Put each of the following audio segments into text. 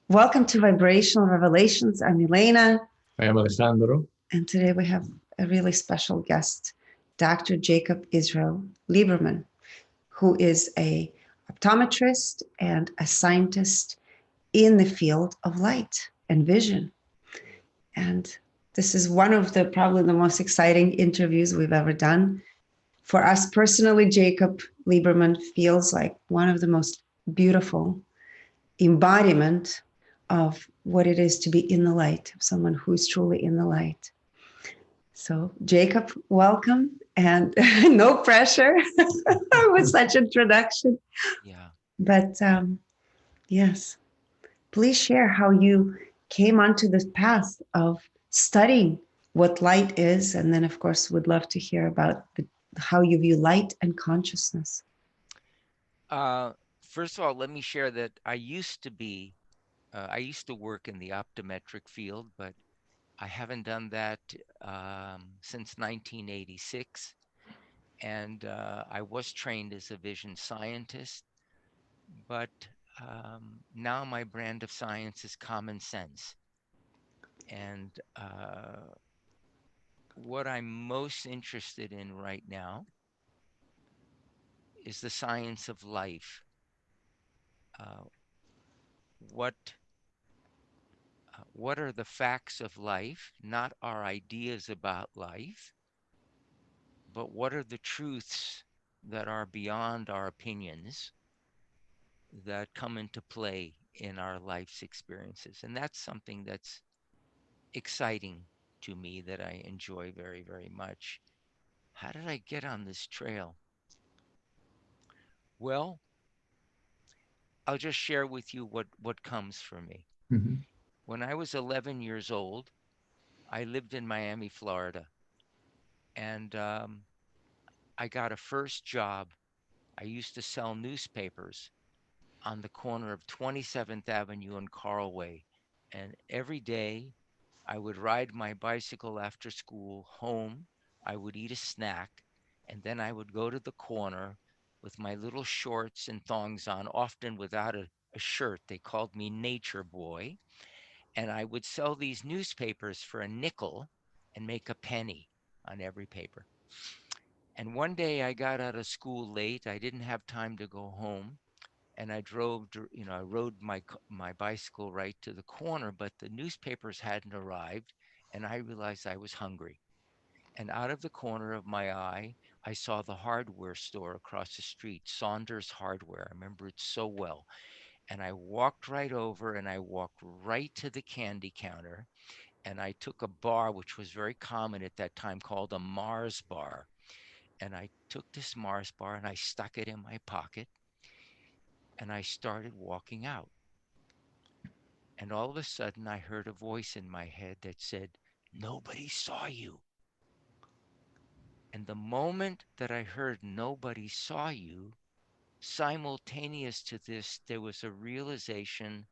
Welcome to Vibrational Revelations. I'm Elena. I am Alejandro. And today we have a really special guest, Dr. Jacob Israel Liberman, who is a optometrist and a scientist in the field of light and vision. And this is one of the probably the most exciting interviews we've ever done. For us personally, Jacob Liberman feels like one of the most beautiful embodiment of what it is to be in the light, someone who is truly in the light. So, Jacob, welcome, and no pressure with such introduction. Yeah. But yes, please share how you came onto this path of studying what light is, and then, of course, would love to hear about how you view light and consciousness. First of all, let me share that I used to work in the optometric field, but I haven't done that since 1986. And I was trained as a vision scientist, but now my brand of science is common sense. And what I'm most interested in right now is the science of life. Uh, what what are the facts of life, not our ideas about life, but what are the truths that are beyond our opinions that come into play in our life's experiences? And that's something that's exciting to me, that I enjoy very, very much. How did I get on this trail? Well, I'll just share with you what comes for me. Mhm. When I was 11 years old, I lived in Miami, Florida, and I got a first job. I used to sell newspapers on the corner of 27th Avenue and Carlway. And every day I would ride my bicycle after school home. I would eat a snack, and then I would go to the corner with my little shorts and thongs on, often without a shirt. They called me Nature Boy. And I would sell these newspapers for a nickel and make a penny on every paper. And one day I got out of school late. I didn't have time to go home, and I I rode my bicycle right to the corner, but the newspapers hadn't arrived, and I realized I was hungry. And out of the corner of my eye, I saw the hardware store across the street, Saunders Hardware. I remember it so well. And I walked right over and I walked right to the candy counter, and I took a bar, which was very common at that time, called a Mars bar. And I took this Mars bar and I stuck it in my pocket, and I started walking out. And all of a sudden, I heard a voice in my head that said, "Nobody saw you." And the moment that I heard "nobody saw you," simultaneous to this, there was a realization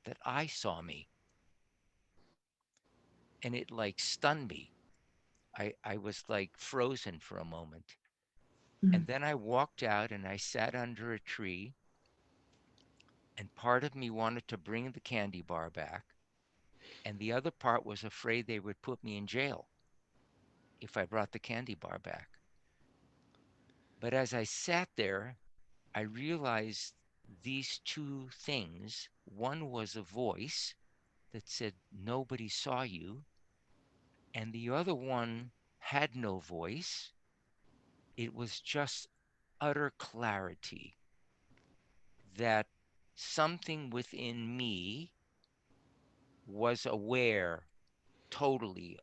that I saw me. And it like stunned me. I was like frozen for a moment. Mm. And then I walked out and I sat under a tree, and part of me wanted to bring the candy bar back, and the other part was afraid they would put me in jail if I brought the candy bar back. But as I sat there, I realized these two things. One was a voice that said, "Nobody saw you," and the other one had no voice. It was just utter clarity that something within me was aware totally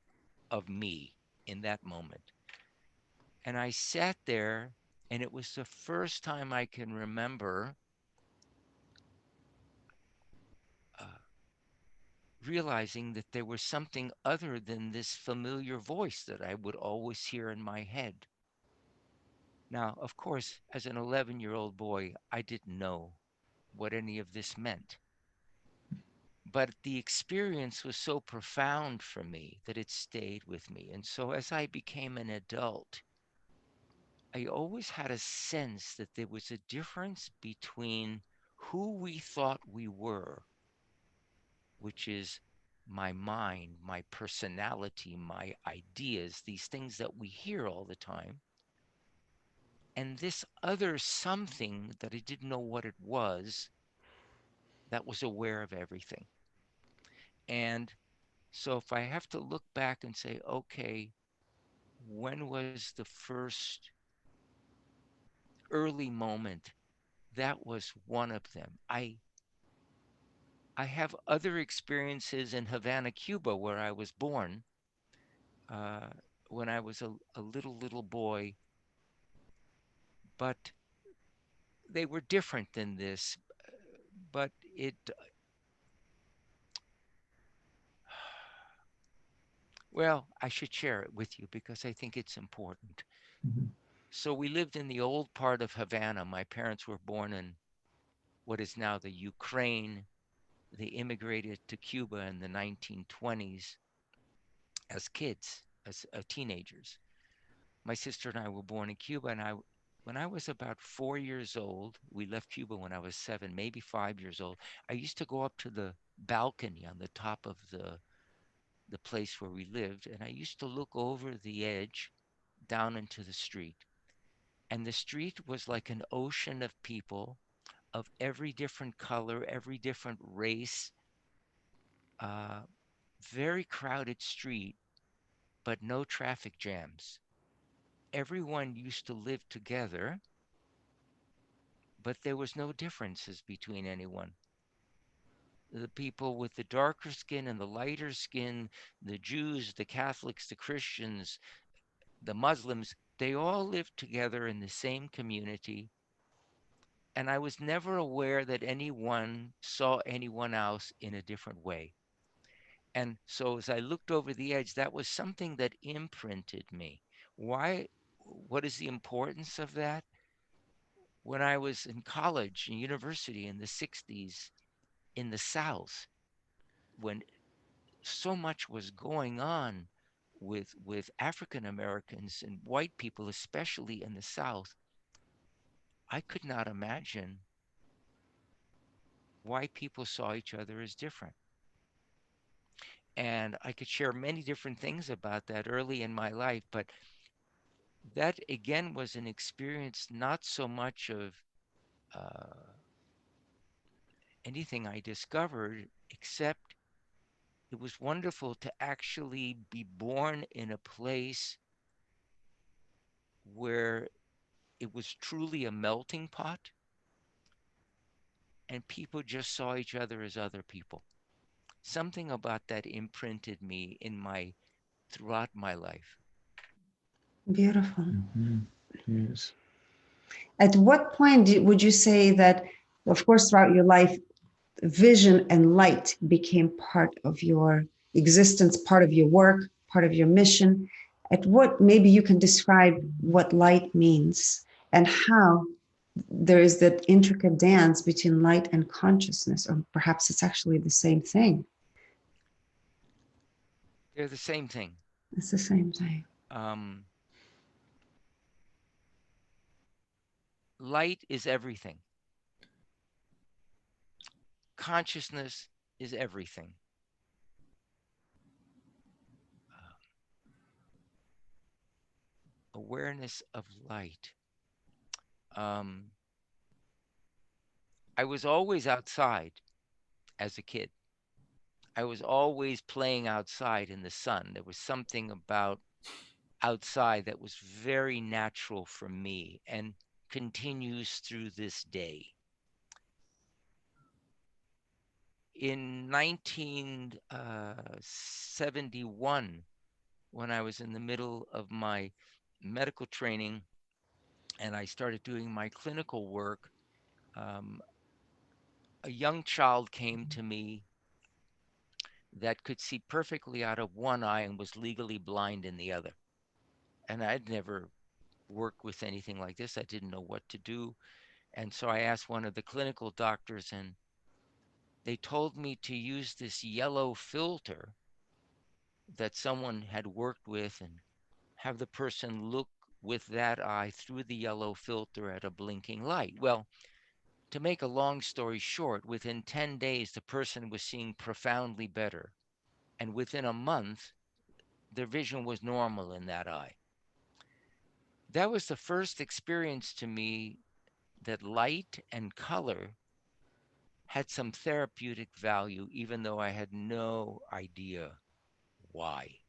of me in that moment. And I sat there, and it was the first time I can remember uh, realizing that there was something other than this familiar voice that I would always hear in my head. Now, of course, as an 11-year-old boy, I didn't know what any of this meant. But the experience was so profound for me that it stayed with me. And so as I became an adult, I always had a sense that there was a difference between who we thought we were which is my mind, my personality, my ideas, these things that we hear all the time, and this other something that I didn't know what it was that was aware of everything. And so if I have to look back and say, okay, when was the first early moment? That was one of them. I have other experiences in Havana, Cuba, where I was born, uh, when I was a little boy, but they were different than this. But it, well, I should share it with you because I think it's important. Mhm. So we lived in the old part of Havana. My parents were born in what is now the Ukraine. They immigrated to Cuba in the 1920s as kids, as teenagers. My sister and I were born in Cuba, and when I was about 4 years old, we left Cuba when I was 7, maybe 5 years old. I used to go up to the balcony on the top of the place where we lived, and I used to look over the edge down into the street. And the street was like an ocean of people of every different color, every different race, uh, very crowded street, but no traffic jams. Everyone used to live together, but there was no differences between anyone. The people with the darker skin and the lighter skin, the Jews, the Catholics, the Christians, the Muslims, they all lived together in the same community. And I was never aware that anyone saw anyone else in a different way. And so as I looked over the edge, that was something that imprinted me. Why? What is the importance of that? When I was in college and university in the 60s in the South, when so much was going on with African Americans and white people, especially in the South, I could not imagine why people saw each other as different. And I could share many different things about that early in my life, but that again was an experience not so much of uh, anything I discovered, except it was wonderful to actually be born in a place where it was truly a melting pot and people just saw each other as other people. Something about that imprinted me in my throughout my life. Beautiful. Mhm. Yes. At what point would you say that, of course, throughout your life, vision and light became part of your existence, part of your work, part of your mission? At what, maybe you can describe what light means and how there is that intricate dance between light and consciousness, or perhaps it's actually the same thing. They're the same thing. It's the same thing. Um, Light is everything. Consciousness is everything. Awareness of light. Um, I was always outside as a kid. I was always playing outside in the sun. There was something about outside that was very natural for me and continues through this day. In 1971, when I was in the middle of my medical training and I started doing my clinical work, um, a young child came to me that could see perfectly out of one eye and was legally blind in the other. And I'd never worked with anything like this. I didn't know what to do. And so I asked one of the clinical doctors, and they told me to use this yellow filter that someone had worked with and have the person look with that eye through the yellow filter at a blinking light. Well, To make a long story short, within 10 days, the person was seeing profoundly better. And within a month, their vision was normal in that eye. That was the first experience to me that light and color had some therapeutic value, even though I had no idea why.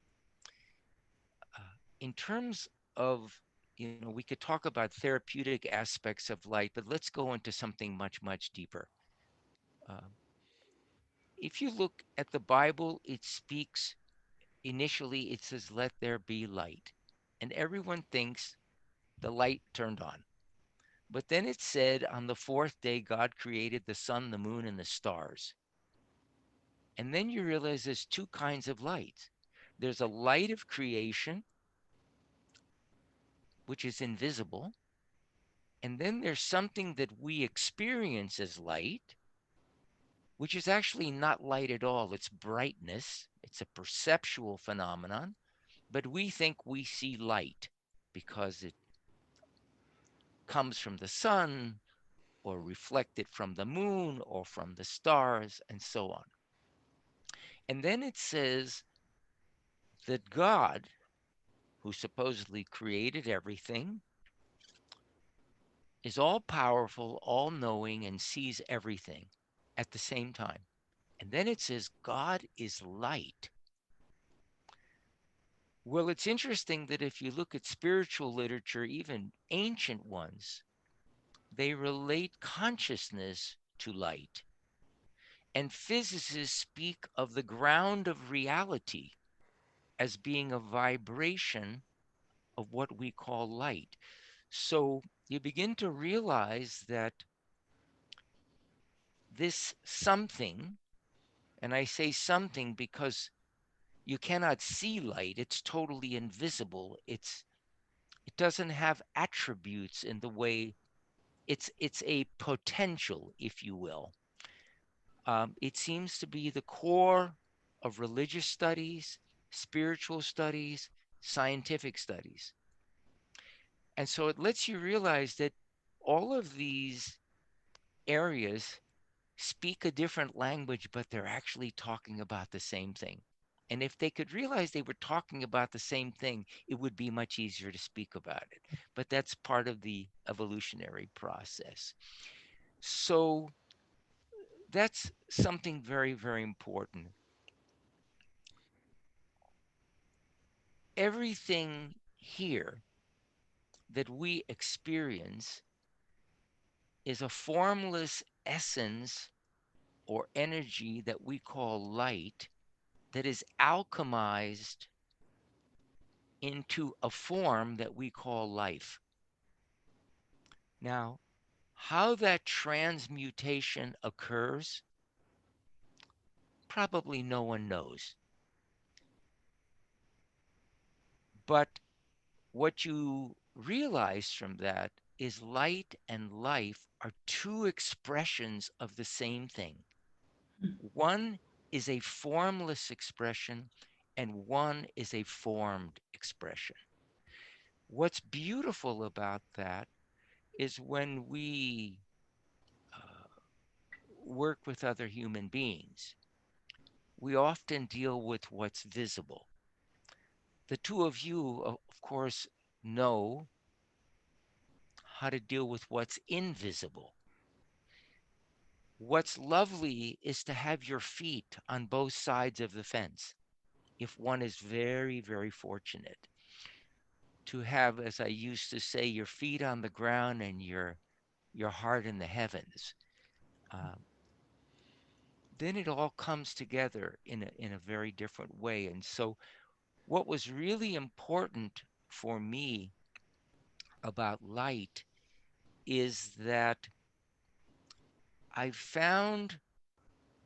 In terms of, we could talk about therapeutic aspects of light, but let's go into something much, much deeper. Uh, if you look at the Bible, it speaks initially, it says, let there be light. And everyone thinks the light turned on. But then it said, on the fourth day, God created the sun, the moon, and the stars. And then you realize there's two kinds of light. There's a light of creation, which is invisible. And then there's something that we experience as light, which is actually not light at all. It's brightness. It's a perceptual phenomenon, but we think we see light because it comes from the sun or reflected from the moon or from the stars and so on. And then it says that God, who supposedly created everything, is all powerful, all knowing, and sees everything at the same time. And then it says God is light. Well, it's interesting that if you look at spiritual literature, even ancient ones, they relate consciousness to light. And physicists speak of the ground of reality as being a vibration of what we call light. So you begin to realize that this something, and I say something because you cannot see light, it's totally invisible. It doesn't have attributes in the way it's a potential, if you will. It seems to be the core of religious studies, spiritual studies, scientific studies. And so it lets you realize that all of these areas speak a different language, but they're actually talking about the same thing. And if they could realize they were talking about the same thing, it would be much easier to speak about it. But that's part of the evolutionary process. So that's something very, very important. Everything here that we experience is a formless essence or energy that we call light that is alchemized into a form that we call life. Now, how that transmutation occurs, probably no one knows. But what you realize from that is light and life are two expressions of the same thing. One is a formless expression, and one is a formed expression. What's beautiful about that is when we work with other human beings, we often deal with what's visible. The two of you, of course, know how to deal with what's invisible. What's lovely is to have your feet on both sides of the fence, if one is very, very fortunate. To have, as I used to say, your feet on the ground and your heart in the heavens. Um, then it all comes together in a very different way. And so what was really important for me about light is that I found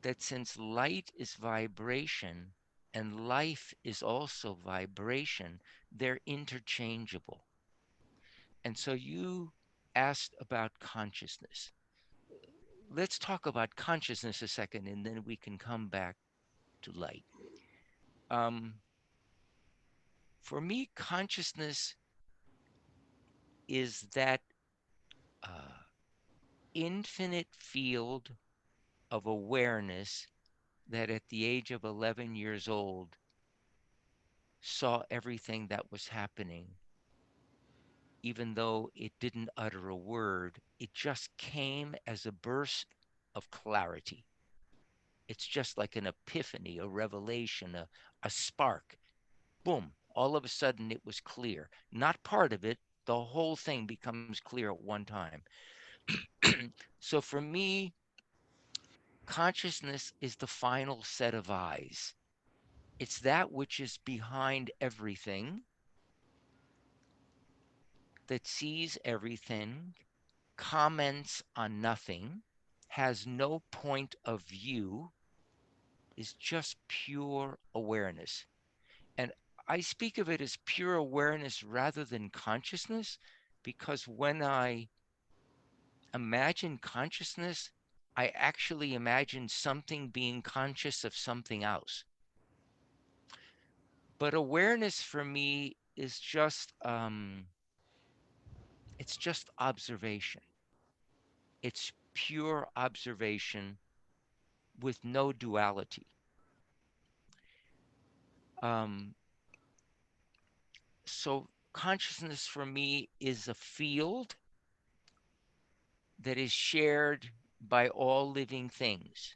that since light is vibration and life is also vibration, they're interchangeable. And so you asked about consciousness. Let's talk about consciousness a second, and then we can come back to light. Um, for me, consciousness is that uh, infinite field of awareness that at the age of 11 years old saw everything that was happening, even though it didn't utter a word. It just came as a burst of clarity. It's just like an epiphany, a revelation, a spark. Boom, all of a sudden it was clear. Not part of it, the whole thing becomes clear at one time. So for me, consciousness is the final set of eyes. It's that which is behind everything, that sees everything, comments on nothing, has no point of view, is just pure awareness. And I speak of it as pure awareness rather than consciousness, because when I imagine consciousness, I actually imagine something being conscious of something else. But awareness for me is it's just observation. It's pure observation with no duality. Um, so consciousness for me is a field that is shared by all living things.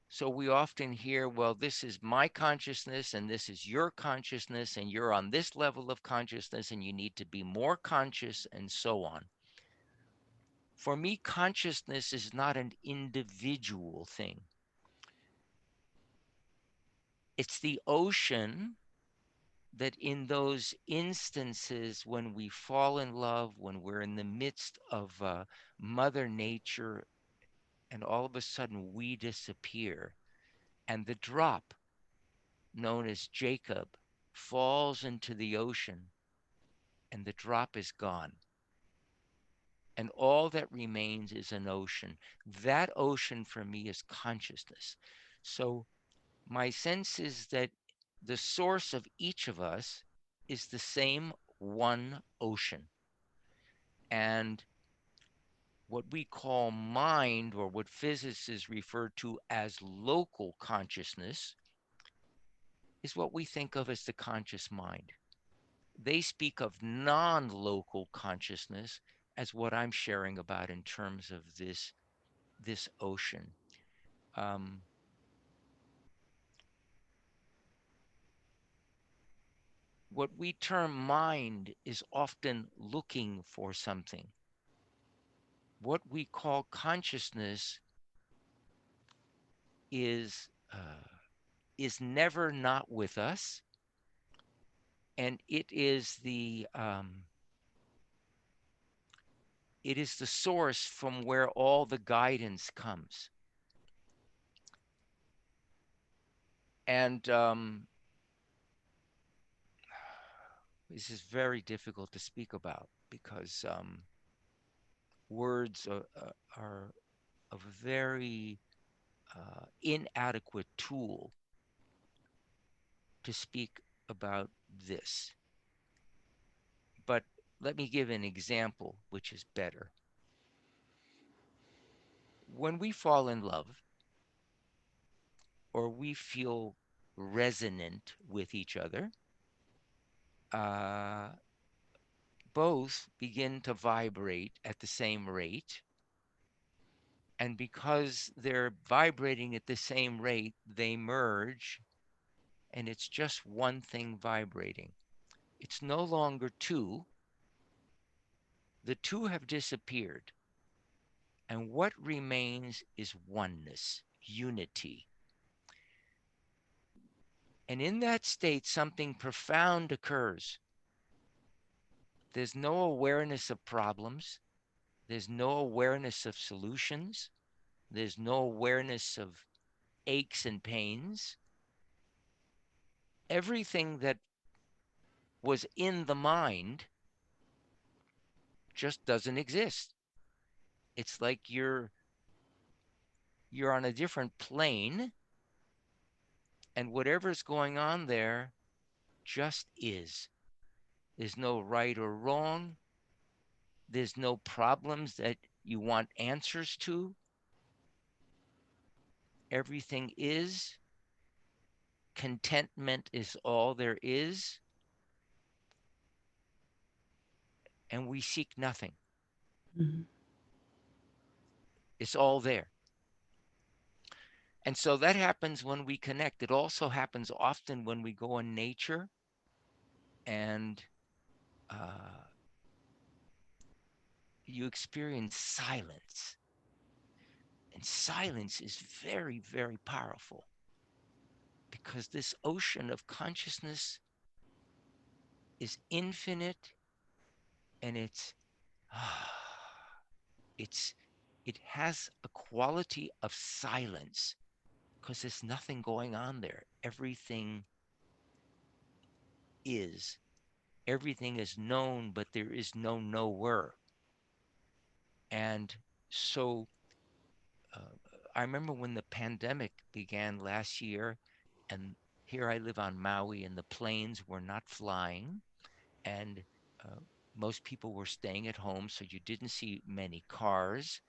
So we often hear, well, this is my consciousness and this is your consciousness, and you're on this level of consciousness and you need to be more conscious, and so on. For me, consciousness is not an individual thing. It's the ocean that in those instances when we fall in love, when we're in the midst of Mother Nature, and all of a sudden we disappear, and the drop, known as Jacob, falls into the ocean, and the drop is gone. And all that remains is an ocean. That ocean for me is consciousness. So my sense is that the source of each of us is the same one ocean. And what we call mind, or what physicists refer to as local consciousness, is what we think of as the conscious mind. They speak of non-local consciousness as what I'm sharing about in terms of this ocean. Um, what we term mind is often looking for something. What we call consciousness is uh, is never not with us, and it is the source from where all the guidance comes. And this is very difficult to speak about because words are a very inadequate tool to speak about this. But let me give an example which is better. When we fall in love or we feel resonant with each other, uh, both begin to vibrate at the same rate. And because they're vibrating at the same rate, they merge, and it's just one thing vibrating. It's no longer two. The two have disappeared. And what remains is oneness, unity. And in that state, something profound occurs. There's no awareness of problems. There's no awareness of solutions. There's no awareness of aches and pains. Everything that was in the mind just doesn't exist. It's like you're on a different plane, and whatever's going on there just is. There's no right or wrong. There's no problems that you want answers to. Everything is. Contentment is all there is. And we seek nothing. Mhm. It's all there. And so that happens when we connect. It also happens often when we go in nature and you experience silence. And silence is very, very powerful because this ocean of consciousness is infinite, and it's it has a quality of silence because there's nothing going on there. Everything is. Everything is known, but there is no knower. And so uh, I remember when the pandemic began last year, and here I live on Maui, and the planes were not flying, and uh, most people were staying at home, so you didn't see many cars.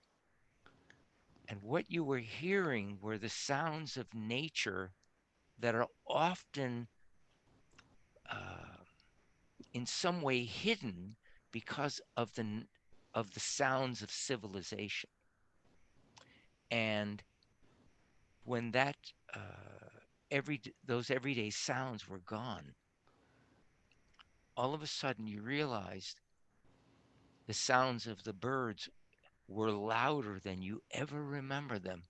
And what you were hearing were the sounds of nature that are often uh, in some way hidden because of the sounds of civilization. And when that those everyday sounds were gone, all of a sudden you realized the sounds of the birds were louder than you ever remember them.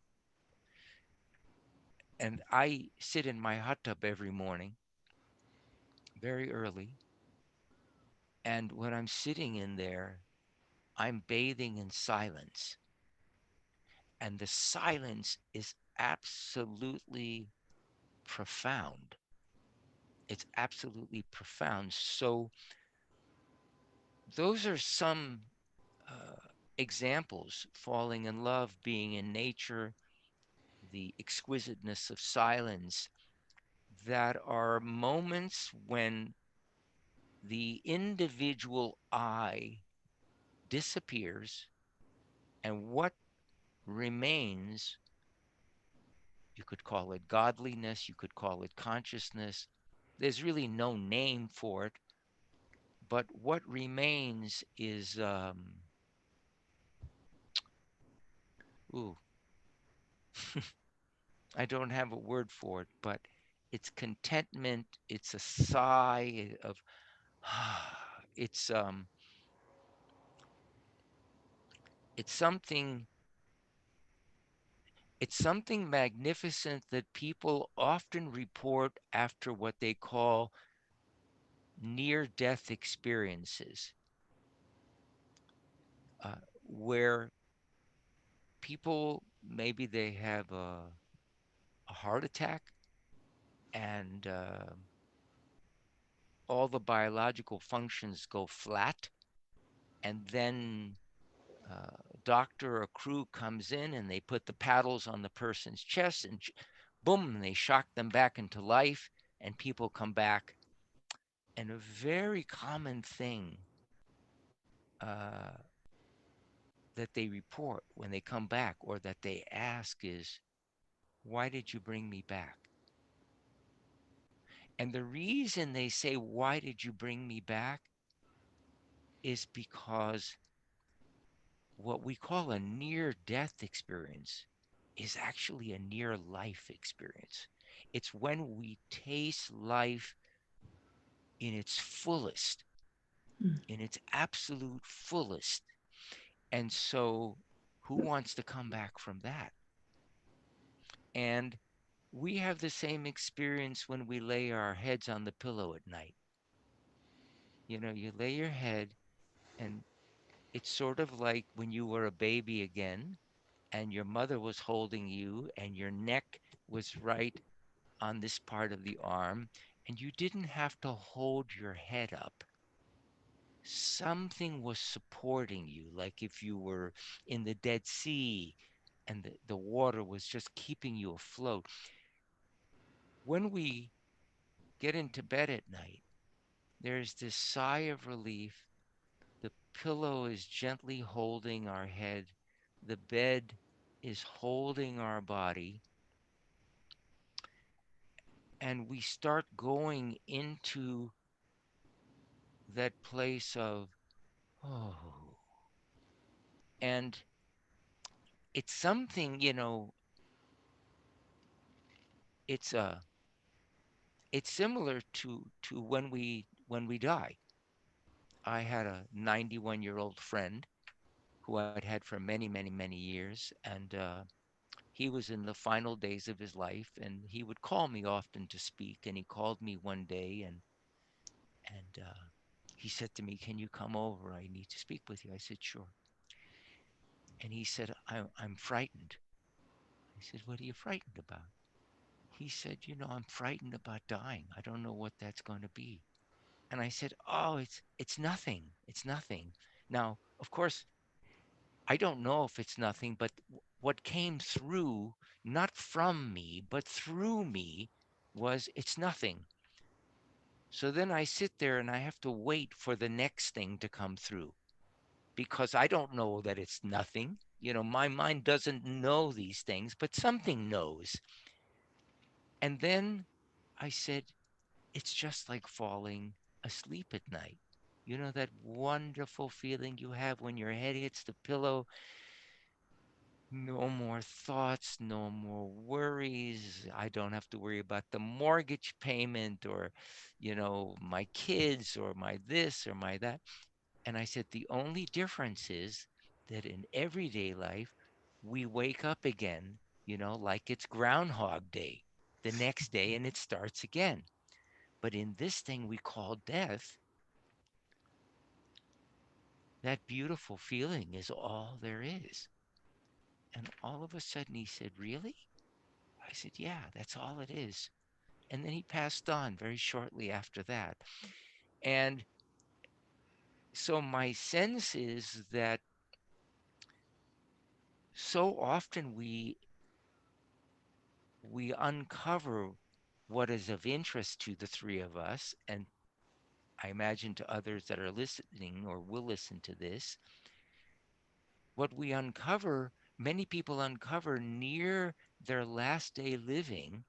And I sit in my hot tub every morning, very early, and when I'm sitting in there, I'm bathing in silence. And the silence is absolutely profound. It's absolutely profound. So, those are some uh, examples: falling in love, being in nature, the exquisiteness of silence, that are moments when the individual I disappears, and what remains, you could call it godliness, you could call it consciousness. There's really no name for it, but what remains is, ooh, I don't have a word for it, but it's contentment. It's a sigh of, it's um, it's something, it's something magnificent that people often report after what they call near-death experiences, uh, where people, maybe they have a heart attack, and all the biological functions go flat, and then doctor or crew comes in and they put the paddles on the person's chest, and boom, they shock them back into life, and people come back. And a very common thing uh, that they report when they come back, or that they ask, is, why did you bring me back? And the reason they say, why did you bring me back, is because what we call a near death experience is actually a near life experience. It's when we taste life in its fullest, Mm. in its absolute fullest. And so, who wants to come back from that? And we have the same experience when we lay our heads on the pillow at night. You know, you lay your head, and it's sort of like when you were a baby again, and your mother was holding you, and your neck was right on this part of the arm, and you didn't have to hold your head up. Something was supporting you, like if you were in the Dead Sea and the water was just keeping you afloat. When we get into bed at night, there's this sigh of relief. The pillow is gently holding our head, the bed is holding our body, and we start going into that place of, oh, and it's something, it's it's similar to when we die. I had a 91-year-old friend who I'd had for many, many, many years, and he was in the final days of his life, and he would call me often to speak. And he called me one day, and he said to me, "Can you come over? I need to speak with you." I said, "Sure." And he said, I'm frightened." I said, "What are you frightened about?" He said, "I'm frightened about dying. I don't know what that's going to be." And I said, "Oh, it's nothing. It's nothing." Now, of course, I don't know if it's nothing, but what came through, not from me, but through me, was it's nothing. So then I sit there and I have to wait for the next thing to come through because I don't know that it's nothing. My mind doesn't know these things, but something knows. And then I said, it's just like falling asleep at night. You know that wonderful feeling you have when your head hits the pillow. No more thoughts, no more worries. I don't have to worry about the mortgage payment or, my kids or my this or my that. And I said, the only difference is that in everyday life, we wake up again, like it's Groundhog Day the next day and it starts again. But in this thing we call death, that beautiful feeling is all there is. And all of a sudden he said, "Really?" I said, "Yeah, that's all it is." And then he passed on very shortly after that. And so my sense is that so often we uncover what is of interest to the three of us, and I imagine to others that are listening or will listen to this. What we uncover, many people uncover near their last day living,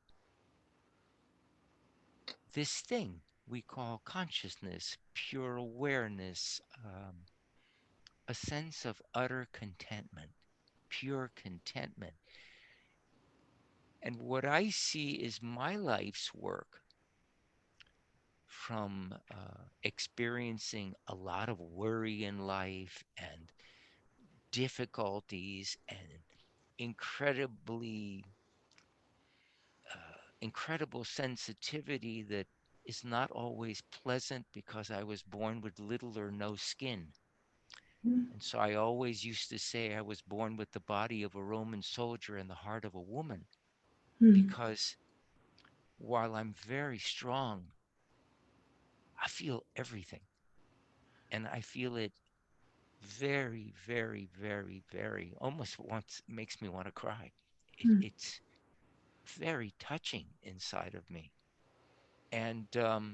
this thing we call consciousness, pure awareness, a sense of utter contentment, pure contentment. And what I see is my life's work from experiencing a lot of worry in life and difficulties and incredibly incredible sensitivity that is not always pleasant because I was born with little or no skin. And so I always used to say I was born with the body of a Roman soldier and the heart of a woman, because while I'm very strong, I feel everything. And I feel it very, very, very, very, almost once makes me want to cry. It's very touching inside of me. And now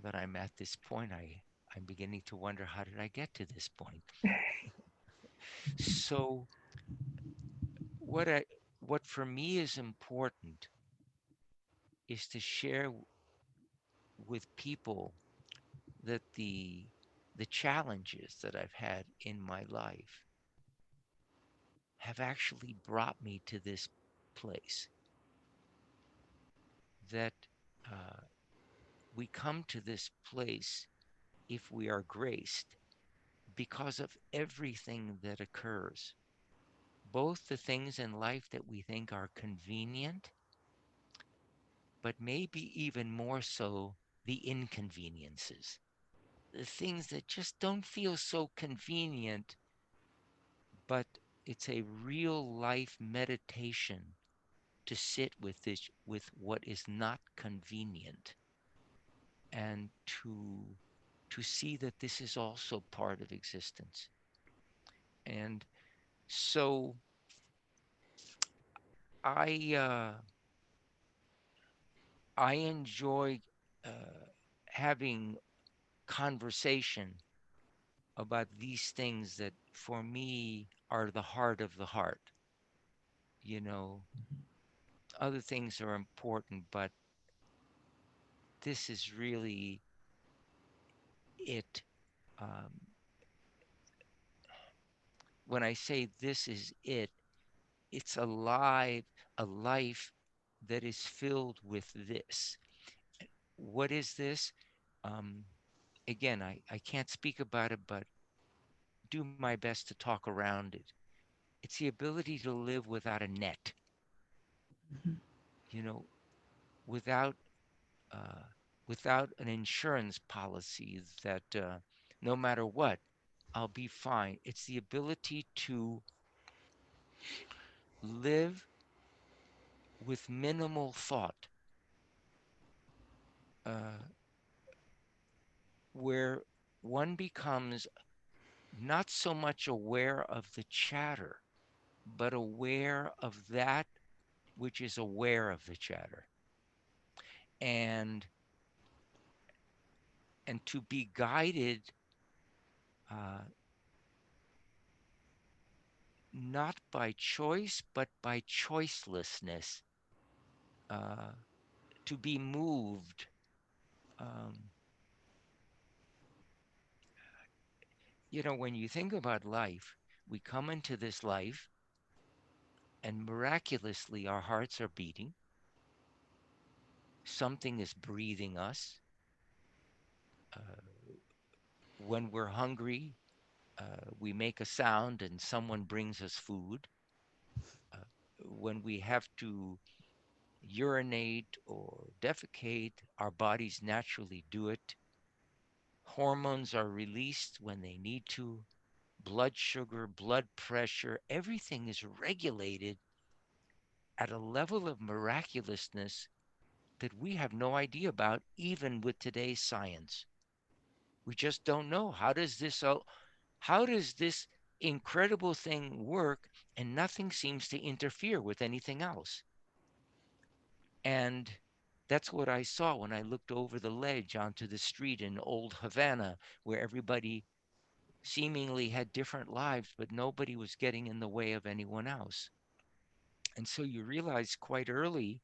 that I'm at this point, I'm beginning to wonder, how did I get to this point? So what I what for me is important is to share with people that the challenges that I've had in my life have actually brought me to this place, that uh, we come to this place, if we are graced, because of everything that occurs, both the things in life that we think are convenient, but maybe even more so the inconveniences, the things that just don't feel so convenient, but it's a real life meditation to sit with this, with what is not convenient, and to see that this is also part of existence. And so I I enjoy having conversation about these things that for me, are the heart of the heart. You know, other things are important, but this is really it. Um, when I say this is it, it's a life that is filled with this. What is this? Um, Again, I can't speak about it, but do my best to talk around it. It's the ability to live without a net, Mhm. you know, without uh, without an insurance policy that no matter what, I'll be fine. It's the ability to live with minimal thought, uh, where one becomes not so much aware of the chatter, but aware of that which is aware of the chatter. And and to be guided uh, not by choice, but by choicelessness, uh, to be moved. Um, when you think about life, we come into this life and miraculously our hearts are beating. Something is breathing us. Uh, when we're hungry, we make a sound and someone brings us food. Uh, when we have to urinate or defecate, our bodies naturally do it. Hormones are released when they need to. Blood sugar, blood pressure, everything is regulated at a level of miraculousness that we have no idea about, even with today's science. We just don't know. How does this incredible thing work and nothing seems to interfere with anything else? And that's what I saw when I looked over the ledge onto the street in old Havana, where everybody seemingly had different lives, but nobody was getting in the way of anyone else. And so you realize quite early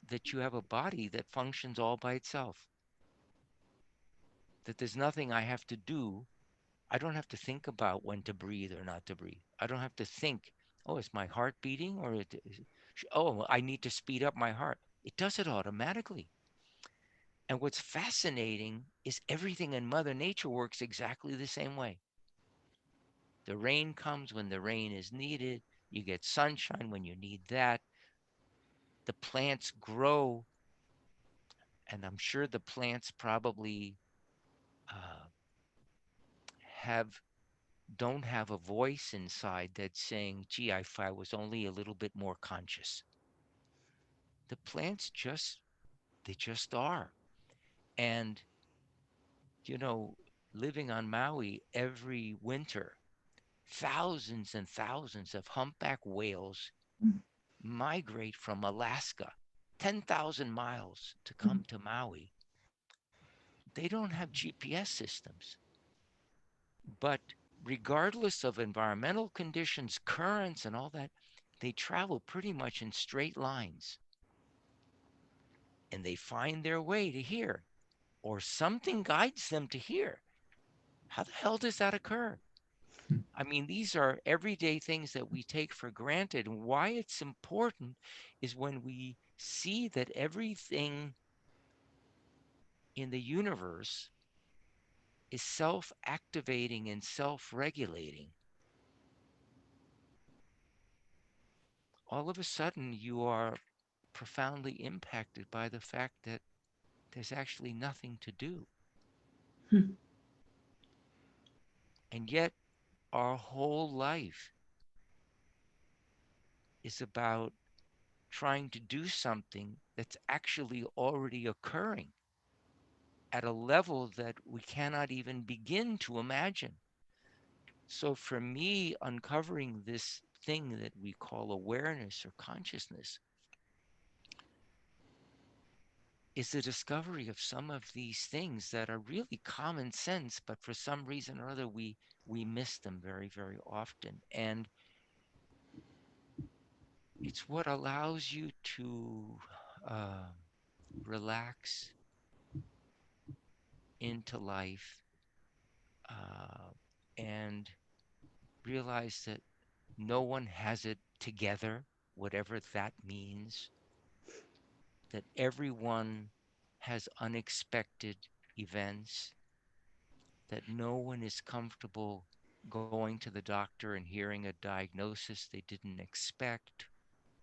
that you have a body that functions all by itself, that there's nothing I have to do. I don't have to think about when to breathe or not to breathe. I don't have to think, oh, is my heart beating oh, I need to speed up my heart. It does it automatically. And what's fascinating is everything in Mother Nature works exactly the same way. The rain comes when the rain is needed. You get sunshine when you need that. The plants grow, and I'm sure the plants probably uh, have don't have a voice inside that's saying, "Gee, if I was only a little bit more conscious." The plants they just are. And you know, living on Maui every winter, thousands and thousands of humpback whales migrate from Alaska, 10,000 miles to come to Maui. They don't have GPS systems, but regardless of environmental conditions, currents, and all that, they travel pretty much in straight lines and they find their way to here, or something guides them to here. How the hell does that occur? I mean, these are everyday things that we take for granted. And why it's important is when we see that everything in the universe is self activating and self regulating, all of a sudden you are profoundly impacted by the fact that there's actually nothing to do. Hmm. And yet, our whole life is about trying to do something that's actually already occurring at a level that we cannot even begin to imagine. So, for me, uncovering this thing that we call awareness or consciousness is the discovery of some of these things that are really common sense, but for some reason or other, we miss them very, very often. And it's what allows you to uh, relax into life uh, and realize that no one has it together, whatever that means, that everyone has unexpected events, that no one is comfortable going to the doctor and hearing a diagnosis they didn't expect.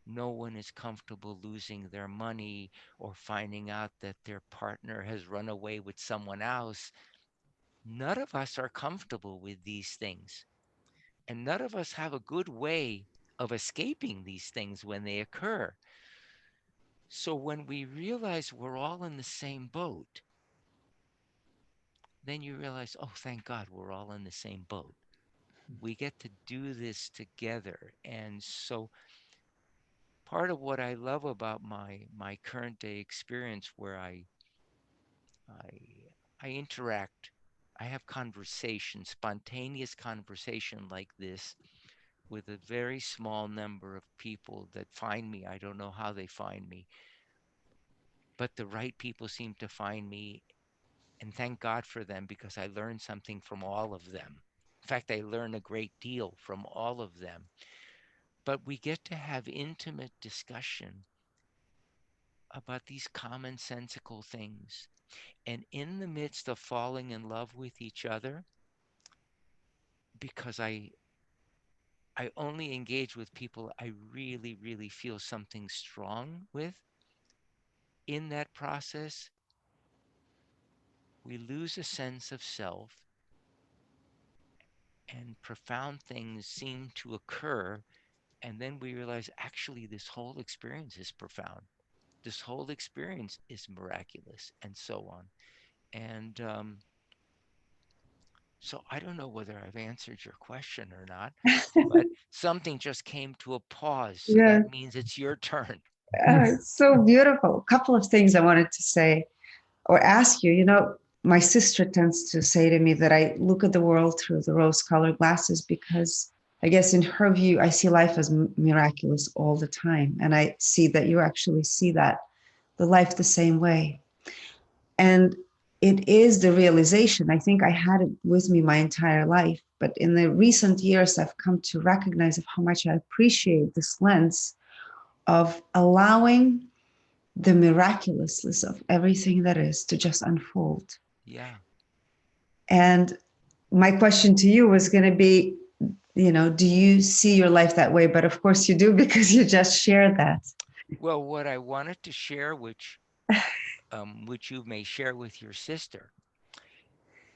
No one is comfortable losing their money or finding out that their partner has run away with someone else. None of us are comfortable with these things. And none of us have a good way of escaping these things when they occur. So when we realize we're all in the same boat, then you realize, oh, thank God we're all in the same boat. We get to do this together. And so part of what I love about my current day experience where I I interact, I have conversation, spontaneous conversation like this with a very small number of people that find me. I don't know how they find me, but the right people seem to find me, and thank God for them because I learn something from all of them. In fact, I learn a great deal from all of them. But we get to have intimate discussion about these commonsensical things. And in the midst of falling in love with each other, because I only engage with people I really, really feel something strong with, in that process, we lose a sense of self and profound things seem to occur. And then we realize actually, this whole experience is profound. This whole experience is miraculous, and so on. And so I don't know whether I've answered your question or not, but something just came to a pause. So Yeah, that means it's your turn. it's so beautiful. A couple of things I wanted to say or ask you. My sister tends to say to me that I look at the world through the rose-colored glasses because I guess in her view, I see life as miraculous all the time. And I see that you actually see the life the same way. And it is the realization. I think I had it with me my entire life, but in the recent years, I've come to recognize of how much I appreciate this lens of allowing the miraculousness of everything that is to just unfold. Yeah. And my question to you was going to be, do you see your life that way? But of course you do because you just shared that. Well, what I wanted to share, which you may share with your sister,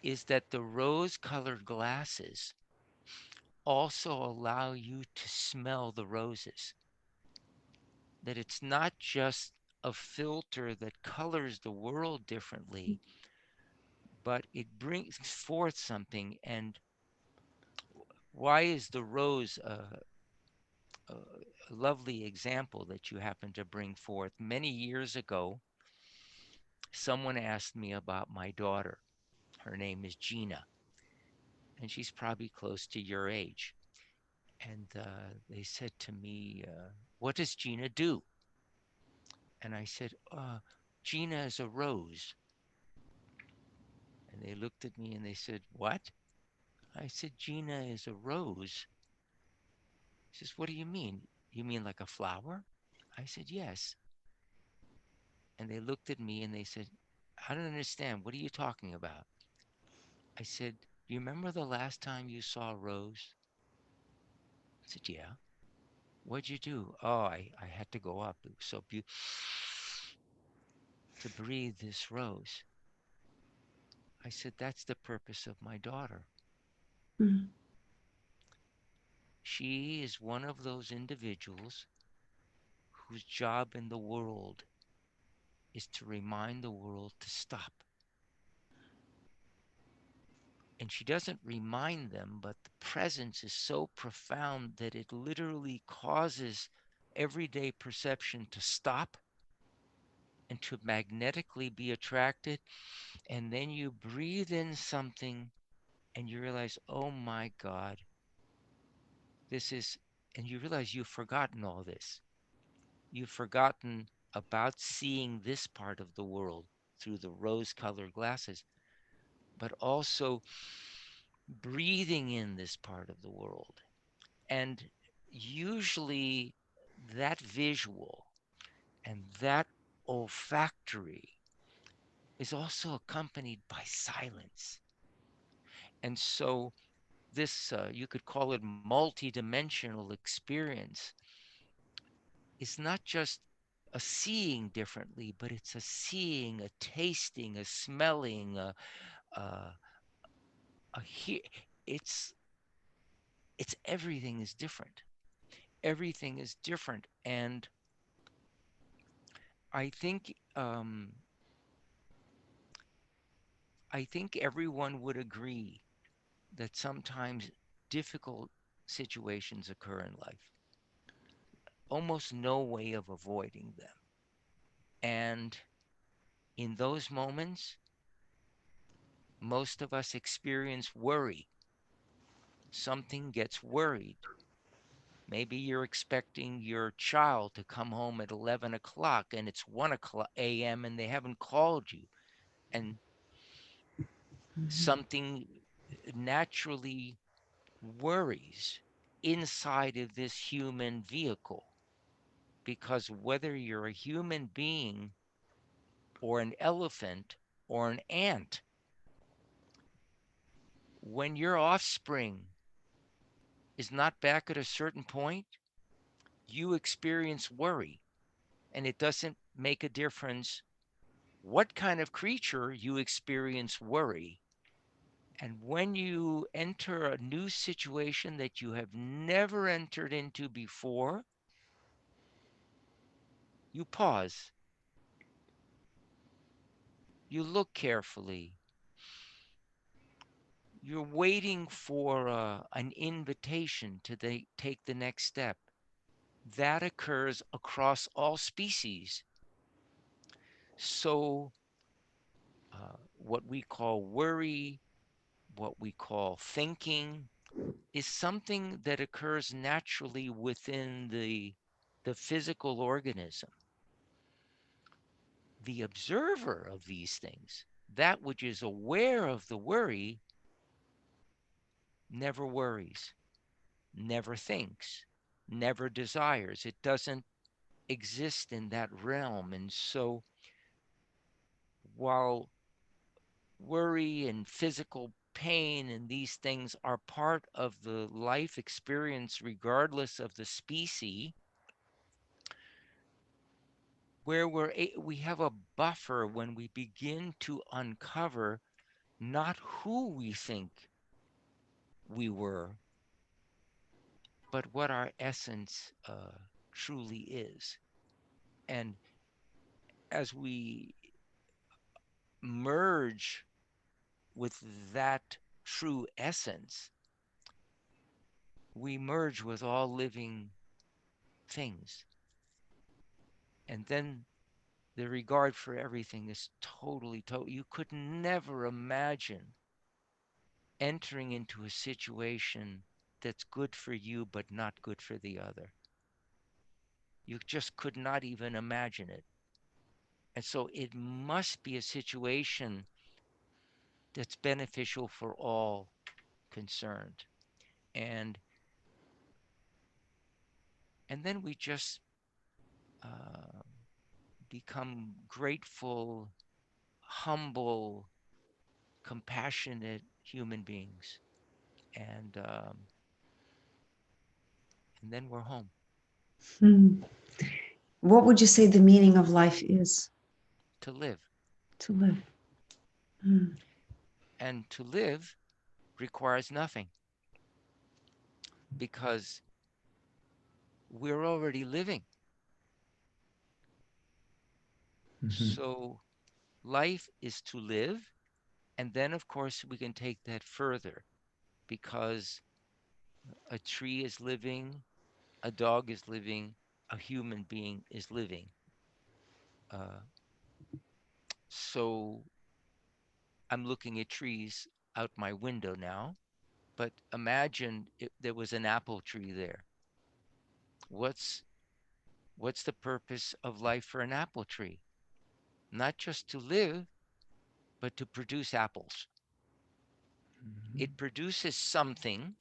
is that the rose-colored glasses also allow you to smell the roses. That it's not just a filter that colors the world differently, but it brings forth something. And why is the rose a lovely example that you happen to bring forth? Many years ago, someone asked me about my daughter. Her name is Gina, and she's probably close to your age. And they said to me, what does Gina do? And I said, Gina is a rose. And they looked at me and they said, what? I said, Gina is a rose. He says, what do you mean? You mean like a flower? I said, yes. And they looked at me and they said, I don't understand. What are you talking about? I said, do you remember the last time you saw a rose? I said, yeah. What'd you do? Oh, I had to go up. It was so beautiful to breathe this rose. I said, that's the purpose of my daughter. Mm. She is one of those individuals whose job in the world is to remind the world to stop. And she doesn't remind them, but the presence is so profound that it literally causes everyday perception to stop and to magnetically be attracted. And then you breathe in something and you realize, oh my God, this is, and you realize you've forgotten all this. You've forgotten about seeing this part of the world through the rose colored glasses, but also breathing in this part of the world. And usually that visual and that olfactory is also accompanied by silence. And so this, you could call it multidimensional experience, is not just a seeing differently, but it's a seeing, a tasting, a smelling, a, a it's it's everything is different. Everything is different, and I think I think everyone would agree that sometimes difficult situations occur in life. Almost no way of avoiding them. And in those moments, most of us experience worry. Something gets worried. Maybe you're expecting your child to come home at 11 o'clock and it's 1 o'clock a.m. and they haven't called you. And something naturally worries inside of this human vehicle. Because whether you're a human being or an elephant or an ant, when your offspring is not back at a certain point, you experience worry. And it doesn't make a difference what kind of creature you experience worry. And when you enter a new situation that you have never entered into before, you pause, you look carefully, you're waiting for an invitation to take the next step. That occurs across all species. So, what we call worry, what we call thinking, is something that occurs naturally within the physical organism. The observer of these things, that which is aware of the worry, never worries, never thinks, never desires. It doesn't exist in that realm. And so while worry and physical pain and these things are part of the life experience, regardless of the species, where we have a buffer when we begin to uncover not who we think we were, but what our essence truly is. And as we merge with that true essence, we merge with all living things. And then the regard for everything is totally, you could never imagine entering into a situation that's good for you but not good for the other. You just could not even imagine it. And so it must be a situation that's beneficial for all concerned. And and then we just uh, become grateful, humble, compassionate human beings. And then we're home. Hmm. What would you say the meaning of life is? To live. To live. Hmm. And to live requires nothing because we're already living. So life is to live. And then, of course, we can take that further because a tree is living, a dog is living, a human being is living. Uh, So I'm looking at trees out my window now, but imagine if there was an apple tree there. What's what's the purpose of life for an apple tree? Not just to live, but to produce apples. Mhm. It produces something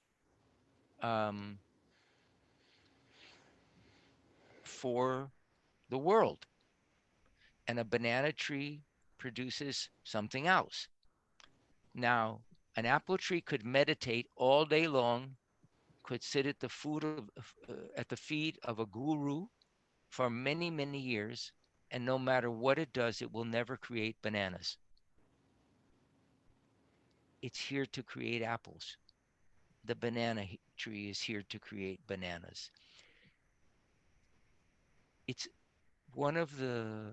um, for the world, and a banana tree produces something else. Now, an apple tree could meditate all day long, could sit at at the feet of a guru for many, many years, and no matter what it does, it will never create bananas. It's here to create apples. The tree is here to create bananas. It's one of the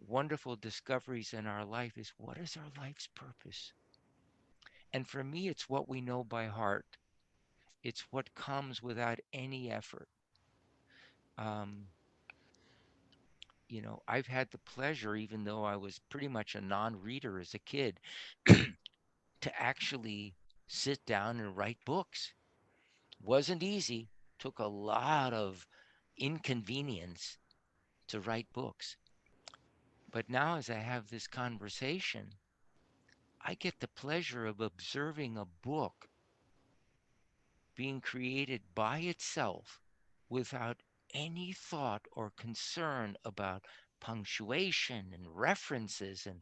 wonderful discoveries in our life is what is our life's purpose? And for me, it's what we know by heart. It's what comes without any effort. Um, I've had the pleasure, even though I was pretty much a non-reader as a kid, to actually sit down and write books. Wasn't easy. Took a lot of inconvenience to write books. But now, as I have this conversation, I get the pleasure of observing a book being created by itself without any thought or concern about punctuation and references and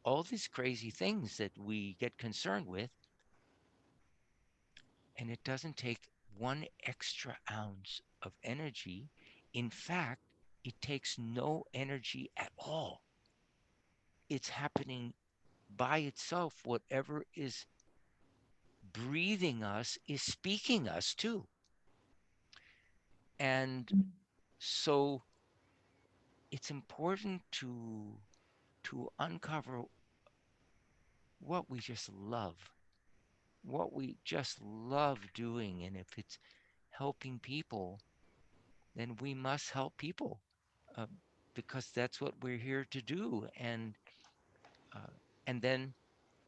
all these crazy things that we get concerned with. And it doesn't take one extra ounce of energy. In fact, it takes no energy at all. It's happening by itself. Whatever is breathing us is speaking us too. And so it's important to uncover what we just love, what we just love doing. And if it's helping people, then we must help people, uh, because that's what we're here to do. Uh, and then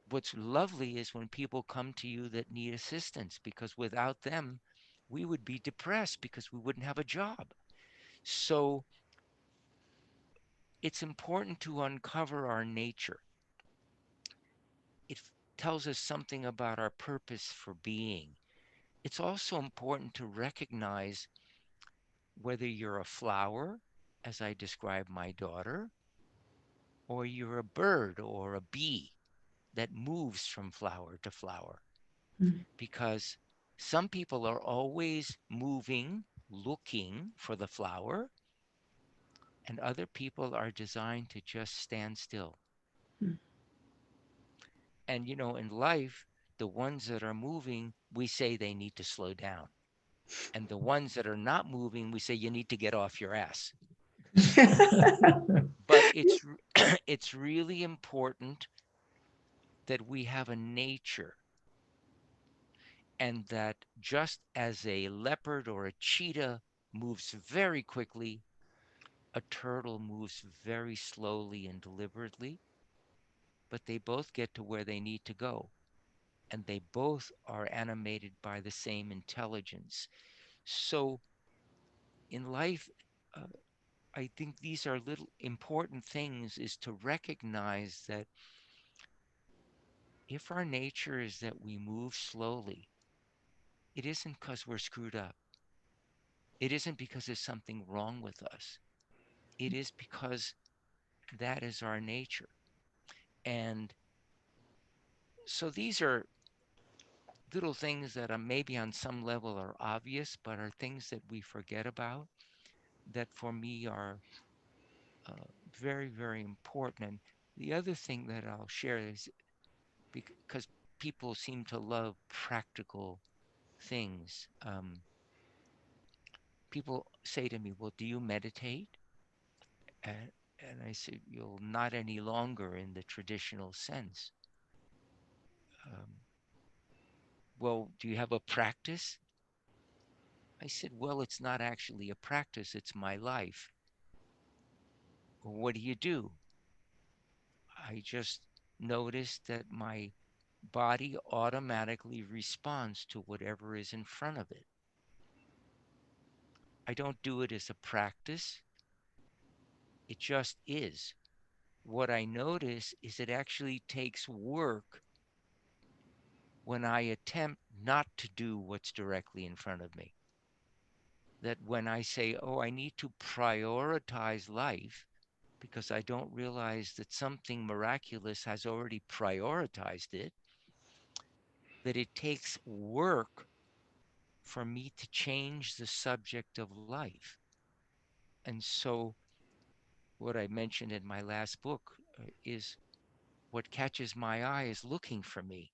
what's lovely is when people come to you that need assistance, because without them, we would be depressed because we wouldn't have a job. So it's important to uncover our nature. It tells us something about our purpose for being. It's also important to recognize whether you're a flower, as I describe my daughter, or you're a bird or a bee that moves from flower to flower. Mm. Because some people are always moving, looking for the flower, and other people are designed to just stand still. Mm. And in life, the ones that are moving, we say they need to slow down. And the ones that are not moving, we say you need to get off your ass. But it's really important that we have a nature, and that just as a leopard or a cheetah moves very quickly, a turtle moves very slowly and deliberately, but they both get to where they need to go. And they both are animated by the same intelligence. So in life, uh, I think these are little important things, is to recognize that if our nature is that we move slowly, it isn't because we're screwed up. It isn't because there's something wrong with us. It is because that is our nature. And so these are little things that are maybe on some level are obvious, but are things that we forget about, that for me are uh, very, very important. And the other thing that I'll share is, because people seem to love practical things. People say to me, "Well, do you meditate?" And I say, "You'll not any longer in the traditional sense." Um, well, do you have a practice? I said, "Well, it's not actually a practice, it's my life." Well, what do you do? I just notice that my body automatically responds to whatever is in front of it. I don't do it as a practice. It just is. What I notice is it actually takes work when I attempt not to do what's directly in front of me. That when I say, oh, I need to prioritize life because I don't realize that something miraculous has already prioritized it, that it takes work for me to change the subject of life. And so, what I mentioned in my last book is what catches my eye is looking for me.